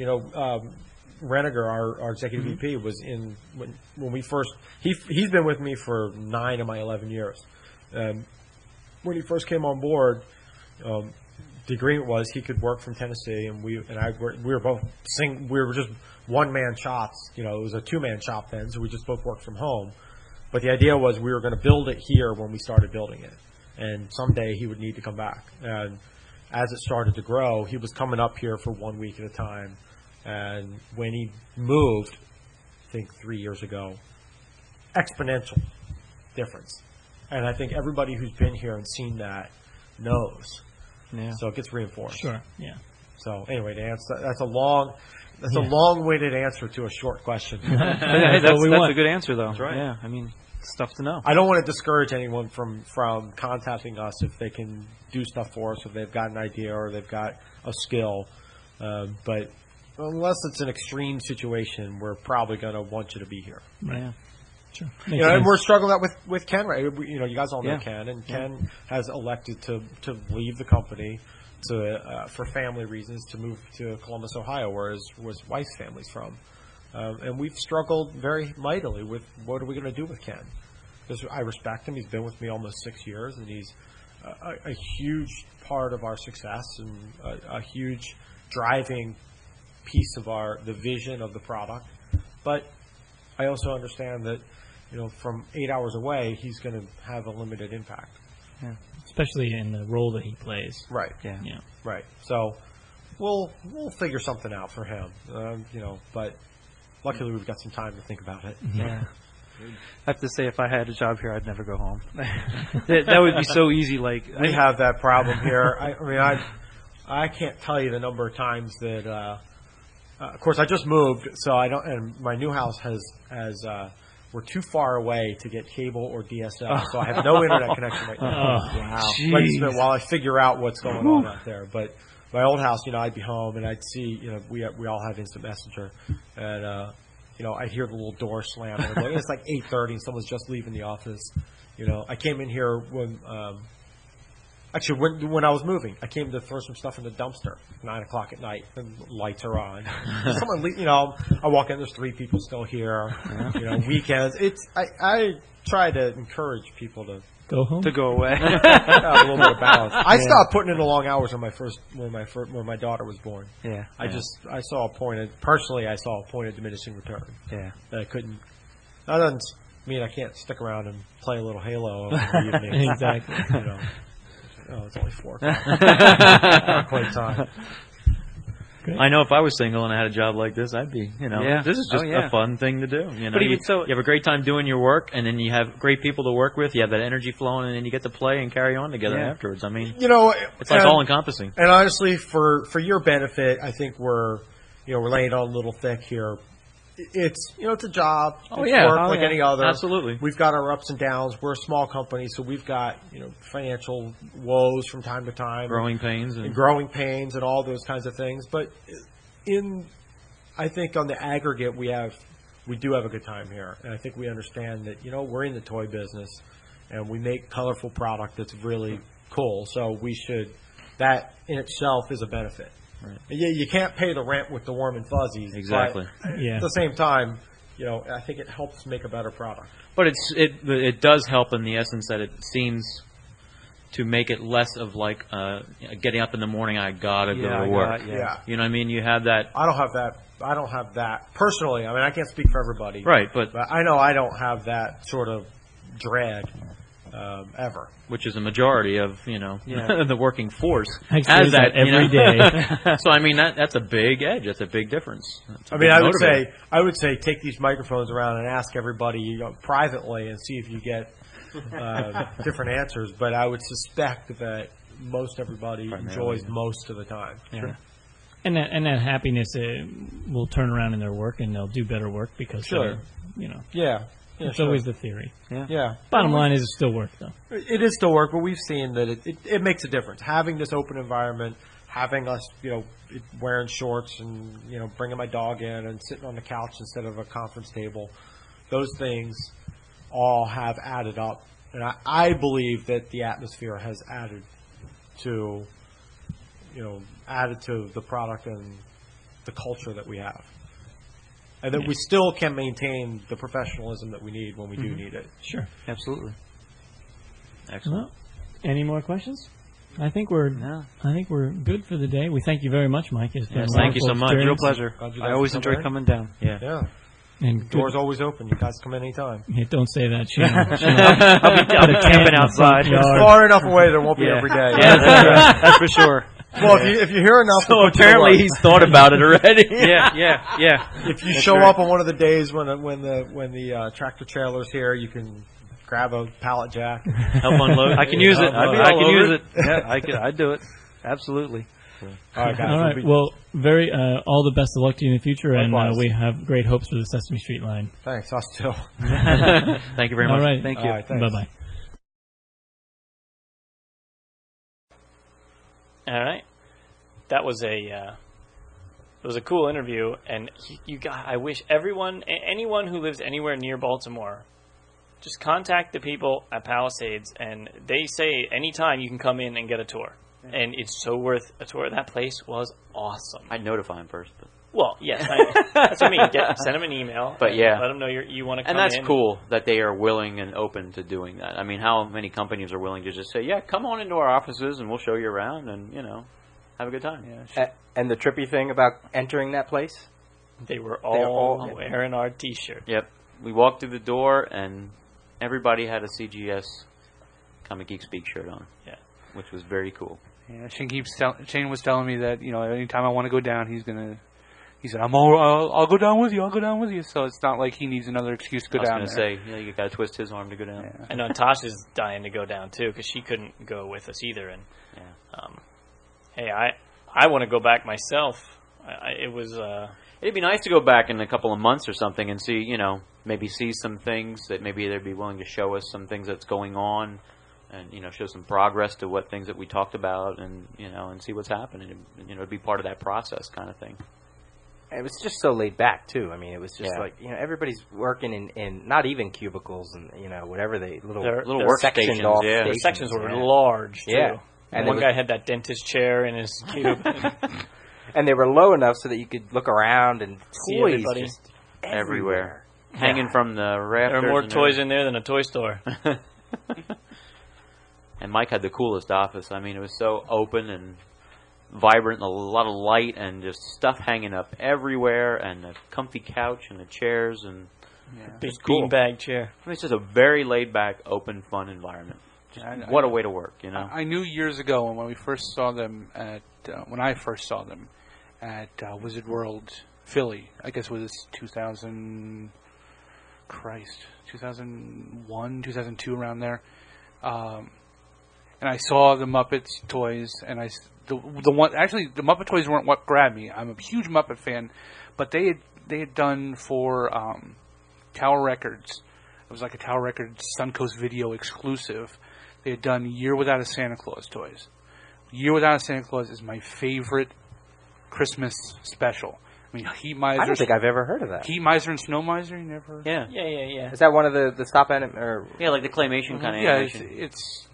Reniger, our executive VP, was in when we first. He's been with me for 9 of my 11 years. When he first came on board, the agreement was he could work from Tennessee, and we were both we were just one-man shops. It was a two-man shop then, so we just both worked from home. But the idea was we were going to build it here when we started building it. And someday he would need to come back. And as it started to grow, he was coming up here for 1 week at a time. And when he moved, I think 3 years ago, exponential difference. And I think everybody who's been here and seen that knows. Yeah. So it gets reinforced. Sure. Yeah. So anyway, to answer, that's a long-winded answer to a short question. That's a good answer, though. That's right. Yeah. I mean, stuff to know. I don't want to discourage anyone from contacting us if they can do stuff for us, if they've got an idea or they've got a skill. But unless it's an extreme situation, we're probably going to want you to be here. Right. Yeah. Sure. And we're struggling that with Ken, right? You guys all know Ken, and Ken has elected to leave the company for family reasons to move to Columbus, Ohio, where his wife's family's from. And we've struggled very mightily with what are we going to do with Ken. Because I respect him. He's been with me almost 6 years, and he's a huge part of our success and a huge driving piece of the vision of the product. But I also understand that, from 8 hours away, he's going to have a limited impact. Yeah. Especially in the role that he plays. Right. Yeah. Right. So we'll figure something out for him. But luckily we've got some time to think about it. Yeah. I have to say, if I had a job here, I'd never go home. that would be so easy. We have that problem here. I can't tell you the number of times that. Of course, I just moved, so I don't. And my new house has. We're too far away to get cable or DSL, so I have no internet connection right now. Wow! While I figure out what's going on out there, but my old house, I'd be home and I'd see, we all have instant messenger, and I'd hear the little door slam. And it's like 8:30, and someone's just leaving the office. I came in here when. Actually, when I was moving, I came to throw some stuff in the dumpster. 9 o'clock at night, and lights are on. Someone, I walk in. There's 3 people still here. Weekends. I try to encourage people to Go home. to go away. Yeah, a little bit of balance. I stopped putting in the long hours when my daughter was born. Yeah. I saw a point of diminishing return. Yeah. That I couldn't. That doesn't mean I can't stick around and play a little Halo in the evening. Exactly. You know. Oh, it's only 4 o'clock. Not quite time. I know if I was single and I had a job like this, I'd be, Yeah. this is just Oh, yeah. a fun thing to do. But even so- you have a great time doing your work, and then you have great people to work with. You have that energy flowing, and then you get to play and carry on together Yeah. afterwards. I mean, You know, it's like all encompassing. And honestly, for your benefit, I think we're laying on a little thick here. It's it's a job. Oh, It's yeah. work Oh, like yeah. any other. Absolutely. We've got our ups and downs. We're a small company, so we've got financial woes from time to time, Growing pains. and growing pains, and all those kinds of things. But I think on the aggregate, we do have a good time here, and I think we understand that we're in the toy business, and we make colorful product that's really cool. So that in itself is a benefit. Right. You can't pay the rent with the warm and fuzzies. Exactly. But Yeah. at the same time, I think it helps make a better product. But it does help in the essence that it seems to make it less of like getting up in the morning. I gotta go to work. Yeah. You know what I mean? You have that. I don't have that personally. I mean, I can't speak for everybody. Right, but I know I don't have that sort of dread ever. which is a majority of the working force I experience that every day. So I mean that's a big edge. That's a big difference. That's a I mean, big I would say take these microphones around and ask everybody privately and see if you get different answers. But I would suspect that most everybody enjoys most of the time. Yeah. And that happiness will turn around in their work, and they'll do better work because Sure. Yeah. it's always the theory. Yeah. Bottom line is it still work though. It is still work, but we've seen that it makes a difference. Having this open environment, having us, wearing shorts and, bringing my dog in and sitting on the couch instead of a conference table, those things all have added up. And I believe that the atmosphere has added to the product and the culture that we have. And that we still can maintain the professionalism that we need when we do need it. Sure. Absolutely. Excellent. Well, any more questions? I think we're good for the day. We thank you very much, Mike. It's been a thank you so wonderful much. Real experience. pleasure. Glad you I guys always come enjoy in. coming down. Yeah. Yeah. And Doors always open. You guys come in anytime. Yeah, don't say that. I'll be camping outside. Far enough away there won't be every day. That's for sure. Well, if you hear enough, So to put you to apparently work. he's thought about it already. Yeah. If you show up on one of the days when the tractor trailer's here, you can grab a pallet jack. Help unload. I can use it. I'd be I all can over use it. Yeah, I'd do it. Absolutely. All right, guys. All right. Well, all the best of luck to you in the future, Likewise. and we have great hopes for the Sesame Street line. Thanks. Us too. Thank you very much. All right. Thank you. All right, thanks. Bye bye. All right, that was a cool interview, and I wish anyone who lives anywhere near Baltimore, just contact the people at Palisades, and they say anytime you can come in and get a tour, and it's so worth a tour. That place was awesome. I'd notify him first. But. Well, yes, that's what I mean. Send them an email, But yeah. let them know you want to come And that's in. cool that they are willing and open to doing that. I mean, how many companies are willing to just say, yeah, come on into our offices and we'll show you around and, have a good time. Yeah. And the trippy thing about entering that place? They were all wearing our T-shirts. Yep. We walked through the door and everybody had a CGS Comic Geek Speak shirt on. Yeah. Which was very cool. Yeah, Shane was telling me that anytime I want to go down, he said I'll go down with you. I'll go down with you. So it's not like he needs another excuse to go down. I was going to say, you got to twist his arm to go down. Yeah. I know Tasha's dying to go down too because she couldn't go with us either. And hey, I want to go back myself. It was. It'd be nice to go back in a couple of months or something and see, maybe see some things that maybe they'd be willing to show us some things that's going on. And show some progress to what things that we talked about, and and see what's happening. And, it'd be part of that process, kind of thing. It was just so laid back too. I mean, it was just like everybody's working in not even cubicles and whatever they little workstations. sectioned off the stations, sections were large too. Yeah, and one guy had that dentist chair in his cube. And they were low enough so that you could look around and See toys everybody. just Everywhere. Hanging from the rafters. There are more toys in there than a toy store. And Mike had the coolest office. I mean, it was so open and vibrant, a lot of light, and just stuff hanging up everywhere, and a comfy couch and the chairs, and Big cool. beanbag chair. I mean, it's just a very laid-back, open, fun environment. What a way to work, you know. I knew years ago when we first saw them at when I first saw them at Wizard World Philly. I guess it was 2001, 2002, around there. And I saw the Muppets toys, and the one actually the Muppet toys weren't what grabbed me. I'm a huge Muppet fan, but they had done for Tower Records. It was like a Tower Records Suncoast Video exclusive. They had done Year Without a Santa Claus toys. Year Without a Santa Claus is my favorite Christmas special. I mean, Heat Miser. I don't think I've ever heard of that. Heat Miser and Snow Miser. You never heard? Yeah. Is that one of the stop anim or? Yeah, like the claymation kind of Yeah, animation. it's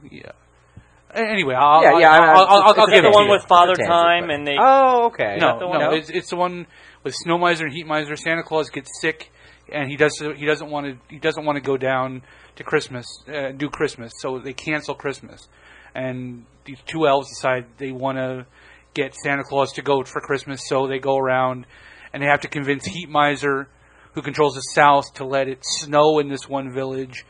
Anyway, I'll it's give the it one to with you. Father It's Time, Kansas, and they. Oh, okay. No, it's the one with Snow Miser and Heat Miser. Santa Claus gets sick, and he doesn't want to go down to Christmas, do Christmas, so they cancel Christmas, and these two elves decide they want to get Santa Claus to go for Christmas, so they go around, and they have to convince Heat Miser, who controls the South, to let it snow in this one village.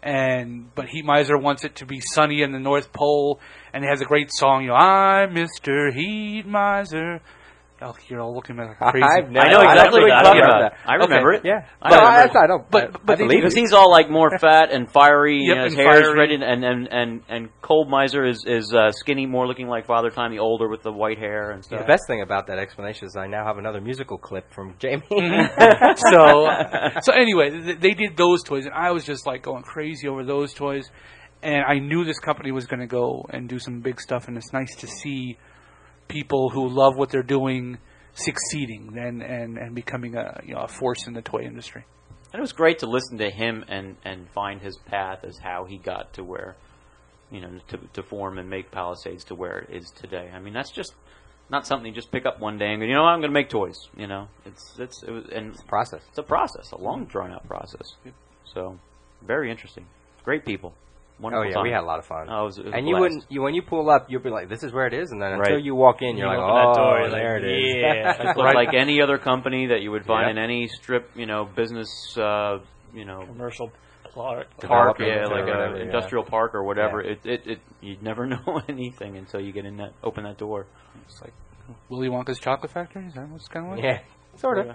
But Heat Miser wants it to be sunny in the North Pole, and it has a great song, I'm Mr. Heat Miser. Oh, you're all looking at me like crazy. I know exactly what you're talking about. I remember it. Yeah. I remember it. I don't. But because he's all like more fat and fiery, Yep, his and hair is fiery. red, and Cold Miser is skinny, more looking like Father Time, the older with the white hair and stuff. The best thing about that explanation is I now have another musical clip from Jamie. So anyway, they did those toys, and I was just like going crazy over those toys. And I knew this company was going to go and do some big stuff, and it's nice to see people who love what they're doing succeeding and becoming a force in the toy industry. And it was great to listen to him and find his path as how he got to where, to form and make Palisades to where it is today. I mean, that's just not something you just pick up one day and go, I'm going to make toys. It's a process. It's a process, a long drawn out process. So very interesting. Great people. Wonderful time. We had a lot of fun. Oh, it was and a you blast. wouldn't when you pull up, you'll be like, "This is where it is," and then until Right. you walk in, you're like, open that door, "Oh, there it is." Yeah. It looked like any other company that you would find in any strip, business, Commercial park. park, Development yeah, or like whatever, an industrial park or whatever. Yeah. It you'd never know anything until you get in open that door. It's like Willy Wonka's Chocolate Factory. Is that what's kind of like? Yeah, sort of.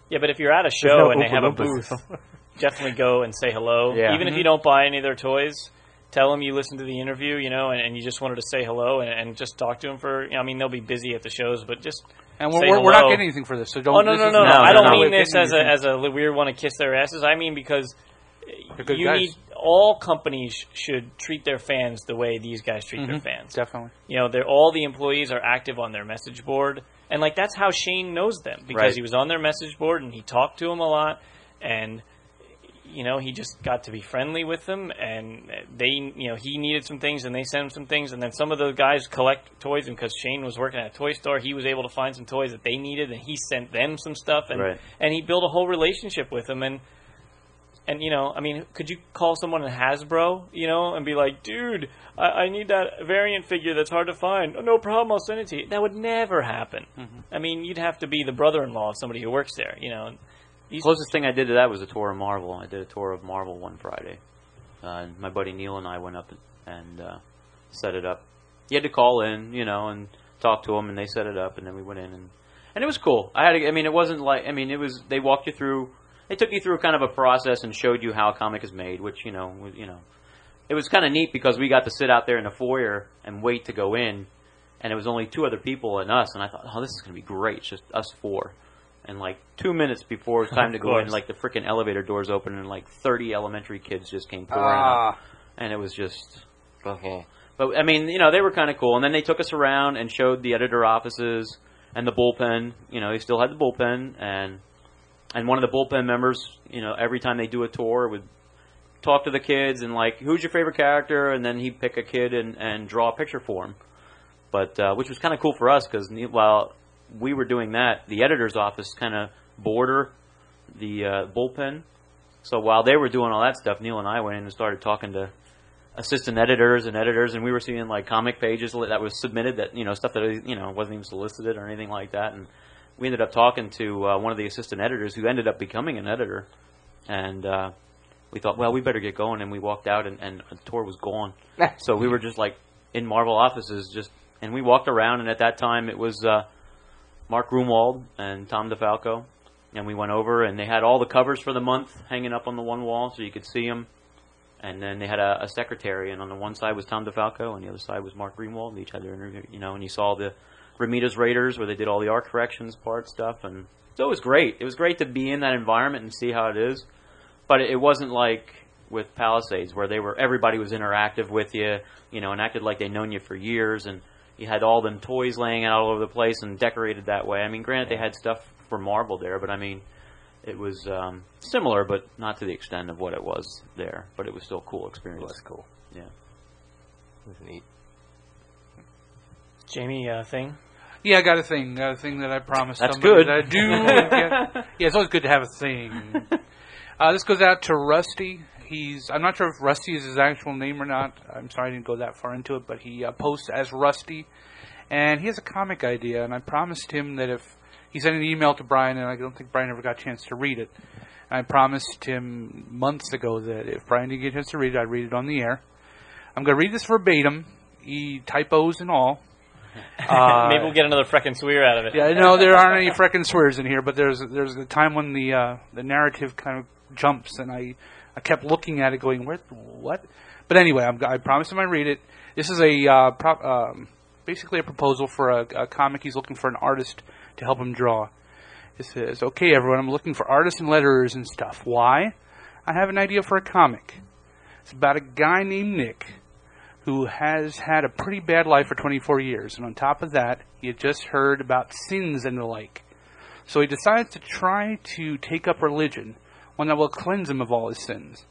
Yeah, but if you're at a show no and they have a Oompa Loompas. booth, definitely go and say hello. Yeah. Even if you don't buy any of their toys, tell them you listened to the interview, and you just wanted to say hello and just talk to them for. They'll be busy at the shows, but just. And say we're not hello. getting anything for this, so don't. Oh no! this is No, I don't no. mean this as Anything. a weird want to kiss their asses. I mean because They're good you guys. need all companies should treat their fans the way these guys treat their fans. Definitely. All the employees are active on their message board, and that's how Shane knows them because Right. he was on their message board and he talked to them a lot, and he just got to be friendly with them, and they he needed some things and they sent him some things, and then some of the guys collect toys, and because Shane was working at a toy store, he was able to find some toys that they needed, and he sent them some stuff, and Right. and he built a whole relationship with them, and could you call someone in Hasbro, and be like, dude, I need that variant figure that's hard to find. Oh, no problem, I'll send it to you. That would never happen. I mean, you'd have to be the brother-in-law of somebody who works there, The closest thing I did to that was a tour of Marvel. I did a tour of Marvel one Friday. My buddy Neil and I went up and set it up. You had to call in, and talk to them, and they set it up, and then we went in, and it was cool. It wasn't like, it was, they walked you through, they took you through kind of a process and showed you how a comic is made, which, it was kind of neat because we got to sit out there in the foyer and wait to go in, and it was only two other people and us, and I thought, oh, this is going to be great. It's just us four. And 2 minutes before it was time to go in, the freaking elevator doors opened, and 30 elementary kids just came pouring up. And it was just, okay. But they were kind of cool. And then they took us around and showed the editor offices and the bullpen. They still had the bullpen, and one of the bullpen members, every time they do a tour, would talk to the kids and who's your favorite character, and then he'd pick a kid and draw a picture for him. But which was kind of cool for us because while we were doing that, the editor's office kind of border the bullpen. So while they were doing all that stuff, Neil and I went in and started talking to assistant editors and editors, and we were seeing like comic pages that was submitted that stuff that wasn't even solicited or anything like that. And we ended up talking to one of the assistant editors who ended up becoming an editor, and we thought, well, we better get going. And we walked out, and the tour was gone. So we were just like in Marvel offices, and we walked around. And at that time, it was Mark Grunwald and Tom DeFalco. And we went over, and they had all the covers for the month hanging up on the one wall so you could see them. And then they had a secretary, and on the one side was Tom DeFalco, and the other side was Mark Grunwald. And each had their interview, and you saw the Ramita's Raiders where they did all the art corrections part stuff. And so it was great. It was great to be in that environment and see how it is. But it wasn't like with Palisades where everybody was interactive with you, and acted like they'd known you for years, and you had all them toys laying out all over the place and decorated that way. I mean, granted, they had stuff for Marvel there, but I mean, it was similar, but not to the extent of what it was there. But it was still a cool experience. It was cool. Yeah. It was neat. Jamie, thing? Yeah, I got a thing that I promised That's somebody good. that I do. Yeah, it's always good to have a thing. This goes out to Rusty. I'm not sure if Rusty is his actual name or not. I'm sorry I didn't go that far into it, but he posts as Rusty. And he has a comic idea, and I promised him that if he sent an email to Brian, and I don't think Brian ever got a chance to read it. And I promised him months ago that if Brian didn't get a chance to read it, I'd read it on the air. I'm going to read this verbatim, typos and all. Maybe we'll get another freckin' swear out of it. Yeah, no, there aren't any frickin' swears in here, but there's a time when the narrative kind of jumps, and I kept looking at it going, what? But anyway, I promised him I'd read it. This is basically a proposal for a comic. He's looking for an artist to help him draw. It says, okay, everyone, I'm looking for artists and letterers and stuff. Why? I have an idea for a comic. It's about a guy named Nick who has had a pretty bad life for 24 years. And on top of that, he had just heard about sins and the like. So he decides to try to take up religion, one that will cleanse him of all his sins.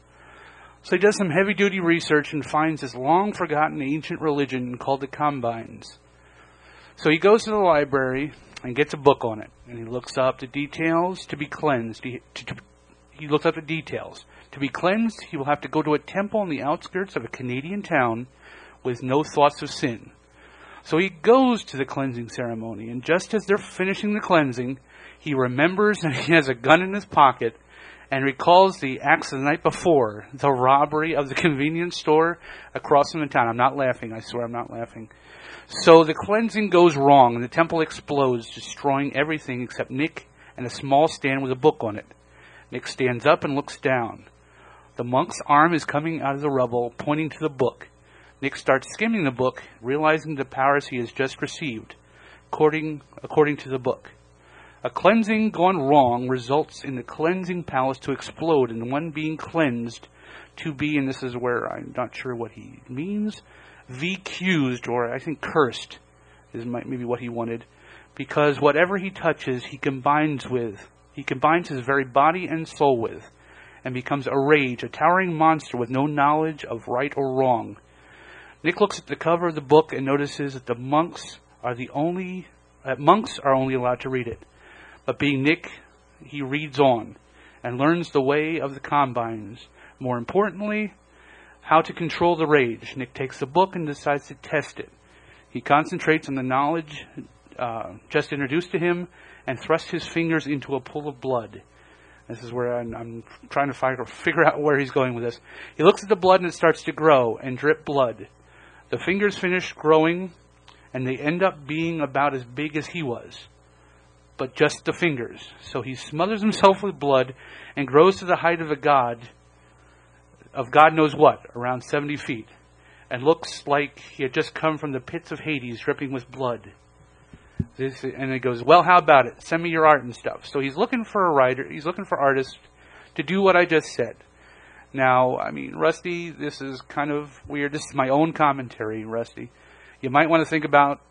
So he does some heavy-duty research and finds this long-forgotten ancient religion called the Combines. So he goes to the library and gets a book on it. And he looks up the details to be cleansed. He looks up the details. To be cleansed, he will have to go to a temple on the outskirts of a Canadian town with no thoughts of sin. So he goes to the cleansing ceremony, and just as they're finishing the cleansing, he remembers that he has a gun in his pocket and recalls the acts of the night before, the robbery of the convenience store across from the town. I'm not laughing. I swear I'm not laughing. So the cleansing goes wrong, and the temple explodes, destroying everything except Nick and a small stand with a book on it. Nick stands up and looks down. The monk's arm is coming out of the rubble, pointing to the book. Nick starts skimming the book, realizing the powers he has just received, according to the book. A cleansing gone wrong results in the cleansing palace to explode and the one being cleansed to be, and this is where I'm not sure what he means, VQ'd, or I think cursed is maybe what he wanted, because whatever he touches he combines his very body and soul with, and becomes a rage, a towering monster with no knowledge of right or wrong. Nick looks at the cover of the book and notices that the monks are only allowed to read it. But being Nick, he reads on and learns the way of the Combines. More importantly, how to control the rage. Nick takes the book and decides to test it. He concentrates on the knowledge just introduced to him and thrusts his fingers into a pool of blood. This is where I'm trying to figure out where he's going with this. He looks at the blood and it starts to grow and drip blood. The fingers finish growing and they end up being about as big as he was, but just the fingers. So he smothers himself with blood and grows to the height of God knows what, around 70 feet, and looks like he had just come from the pits of Hades dripping with blood. And he goes, well, how about it? Send me your art and stuff. So he's looking for a writer, he's looking for artists to do what I just said. Now, I mean, Rusty, this is kind of weird. This is my own commentary, Rusty. You might want to think about,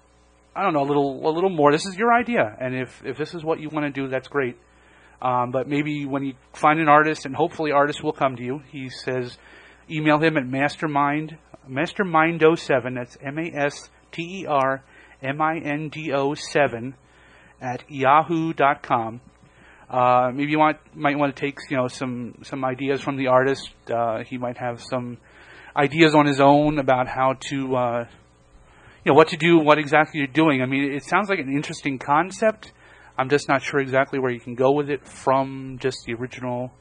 I don't know, a little more. This is your idea, and if this is what you want to do, that's great. But maybe when you find an artist, and hopefully artists will come to you, he says, email him at mastermindo7, that's MasterMindo7 at yahoo.com. Maybe you might want to take some ideas from the artist. He might have some ideas on his own about how to, what to do, what exactly you're doing. I mean, it sounds like an interesting concept. I'm just not sure exactly where you can go with it from just the original,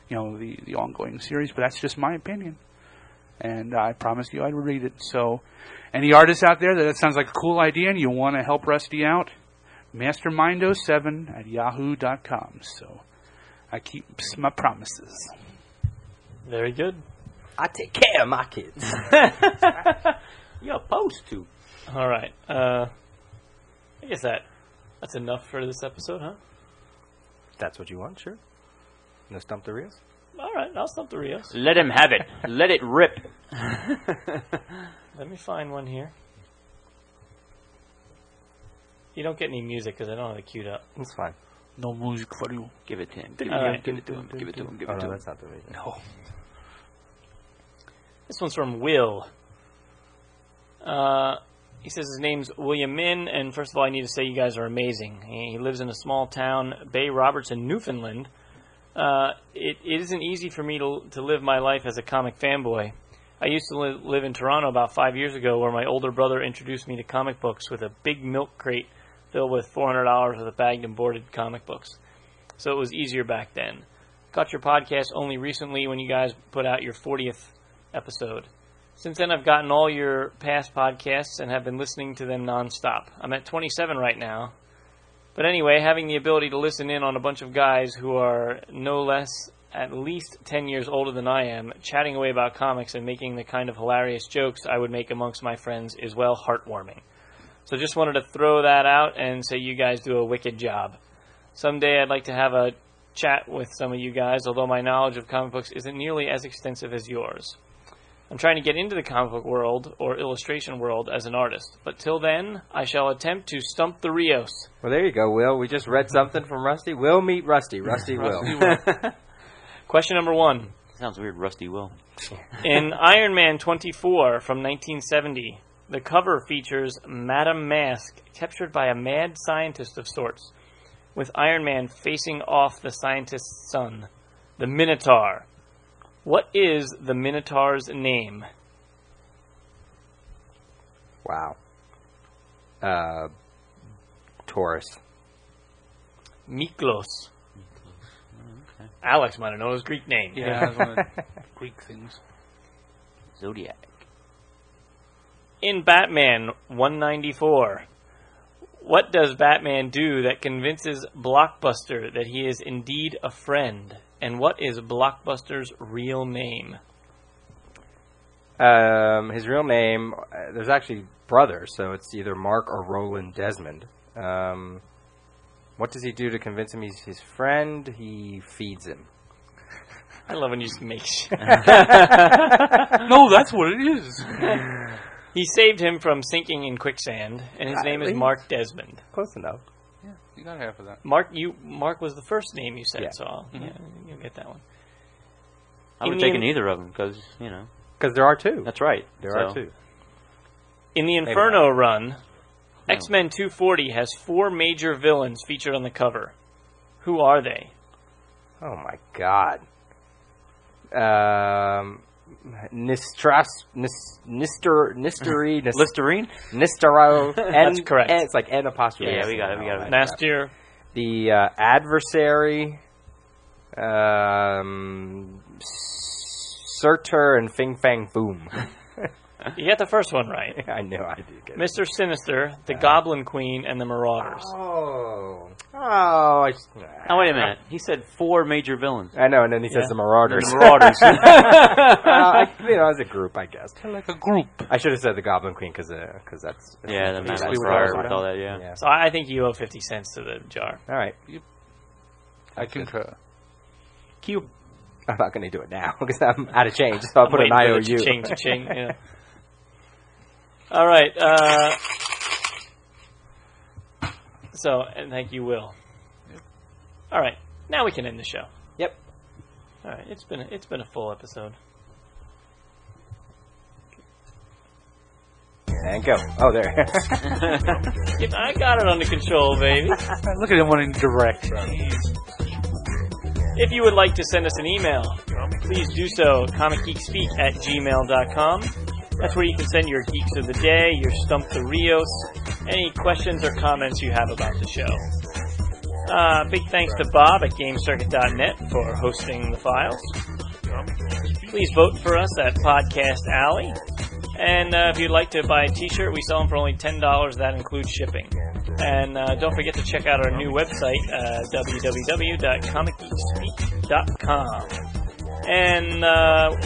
the ongoing series. But that's just my opinion. And I promised you I'd read it. So, any artists out there that sounds like a cool idea and you want to help Rusty out, mastermind07@yahoo.com. So, I keep my promises. Very good. I take care of my kids. You're supposed to. All right. I guess that's enough for this episode, huh? That's what you want, sure. No stump the reels? All right, I'll stump the Rios. Let him have it. Let it rip. Let me find one here. You don't get any music because I don't have it queued up. It's fine. No music for you. Give it to him. All right. Give it to him. Give it to him. Give it to him. That's not the reason. No. This one's from Will. He says his name's William Min, and first of all, I need to say you guys are amazing. He lives in a small town, Bay Robertson, Newfoundland. It isn't easy for me to live my life as a comic fanboy. I used to live in Toronto about 5 years ago, where my older brother introduced me to comic books with a big milk crate filled with $400 worth of bagged and boarded comic books. So it was easier back then. Got your podcast only recently when you guys put out your 40th episode. Since then, I've gotten all your past podcasts and have been listening to them nonstop. I'm at 27 right now. But anyway, having the ability to listen in on a bunch of guys who are no less at least 10 years older than I am, chatting away about comics and making the kind of hilarious jokes I would make amongst my friends is, well, heartwarming. So just wanted to throw that out and say you guys do a wicked job. Someday I'd like to have a chat with some of you guys, although my knowledge of comic books isn't nearly as extensive as yours. I'm trying to get into the comic book world or illustration world as an artist, but till then, I shall attempt to stump the Rios. Well, there you go, Will. We just read something from Rusty. Will meet Rusty. Rusty will. Question number 1. Sounds weird, Rusty Will. In Iron Man 24 from 1970, the cover features Madame Mask captured by a mad scientist of sorts, with Iron Man facing off the scientist's son, the Minotaur. What is the Minotaur's name? Wow. Taurus. Miklos. Okay. Alex might have known his Greek name. Yeah, that's one of the Greek things. Zodiac. In Batman 194, what does Batman do that convinces Blockbuster that he is indeed a friend? And what is Blockbuster's real name? His real name, there's actually brothers, so it's either Mark or Roland Desmond. What does he do to convince him he's his friend? He feeds him. I love when you just make shit. No, that's what it is. He saved him from sinking in quicksand, and his name is Mark Desmond. Close enough. Yeah, you got half of that. Mark was the first name you said, Yeah. so yeah, you'll get that one. I would have taken either of them because, Because there are two. That's right. There are two. In the Inferno run, X-Men 240 has 4 major villains featured on the cover. Who are they? Oh my God. Listerine? Nistero. That's correct. It's like N apostrophe. Yeah, we got it. Nastir. The adversary, Surtur, and Fing Fang Boom. You got the first one right. I know I did get it. Mr. Sinister, the Goblin Queen, and the Marauders. Oh, wait a minute. He said 4 major villains. I know, and then he says the Marauders. The Marauders. As a group, I guess. Like a group. I should have said the Goblin Queen because that's Yeah, the Master we were Prior talking with all that, yeah. So I think you owe 50 cents to the jar. All right. I concur. Q. I'm not going to do it now because I'm out of change, so I'll put an Waiting for IOU. the cha-ching, yeah. All right. So, and thank you, Will. Yep. All right. Now we can end the show. Yep. All right. It's been a full episode. And go. Oh, there. I got it under control, baby. Look at him wanting direct. If you would like to send us an email, please do so. comicgeekspeak@gmail.com. That's where you can send your Geeks of the Day, your Stump the Rios, any questions or comments you have about the show. Big thanks to Bob at GameCircuit.net for hosting the files. Please vote for us at Podcast Alley. And if you'd like to buy a t-shirt, we sell them for only $10. That includes shipping. And don't forget to check out our new website, www.comicgeekspeak.com. And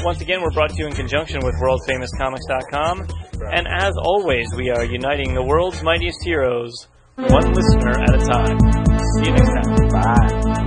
once again, we're brought to you in conjunction with worldfamouscomics.com. And as always, we are uniting the world's mightiest heroes, one listener at a time. See you next time. Bye.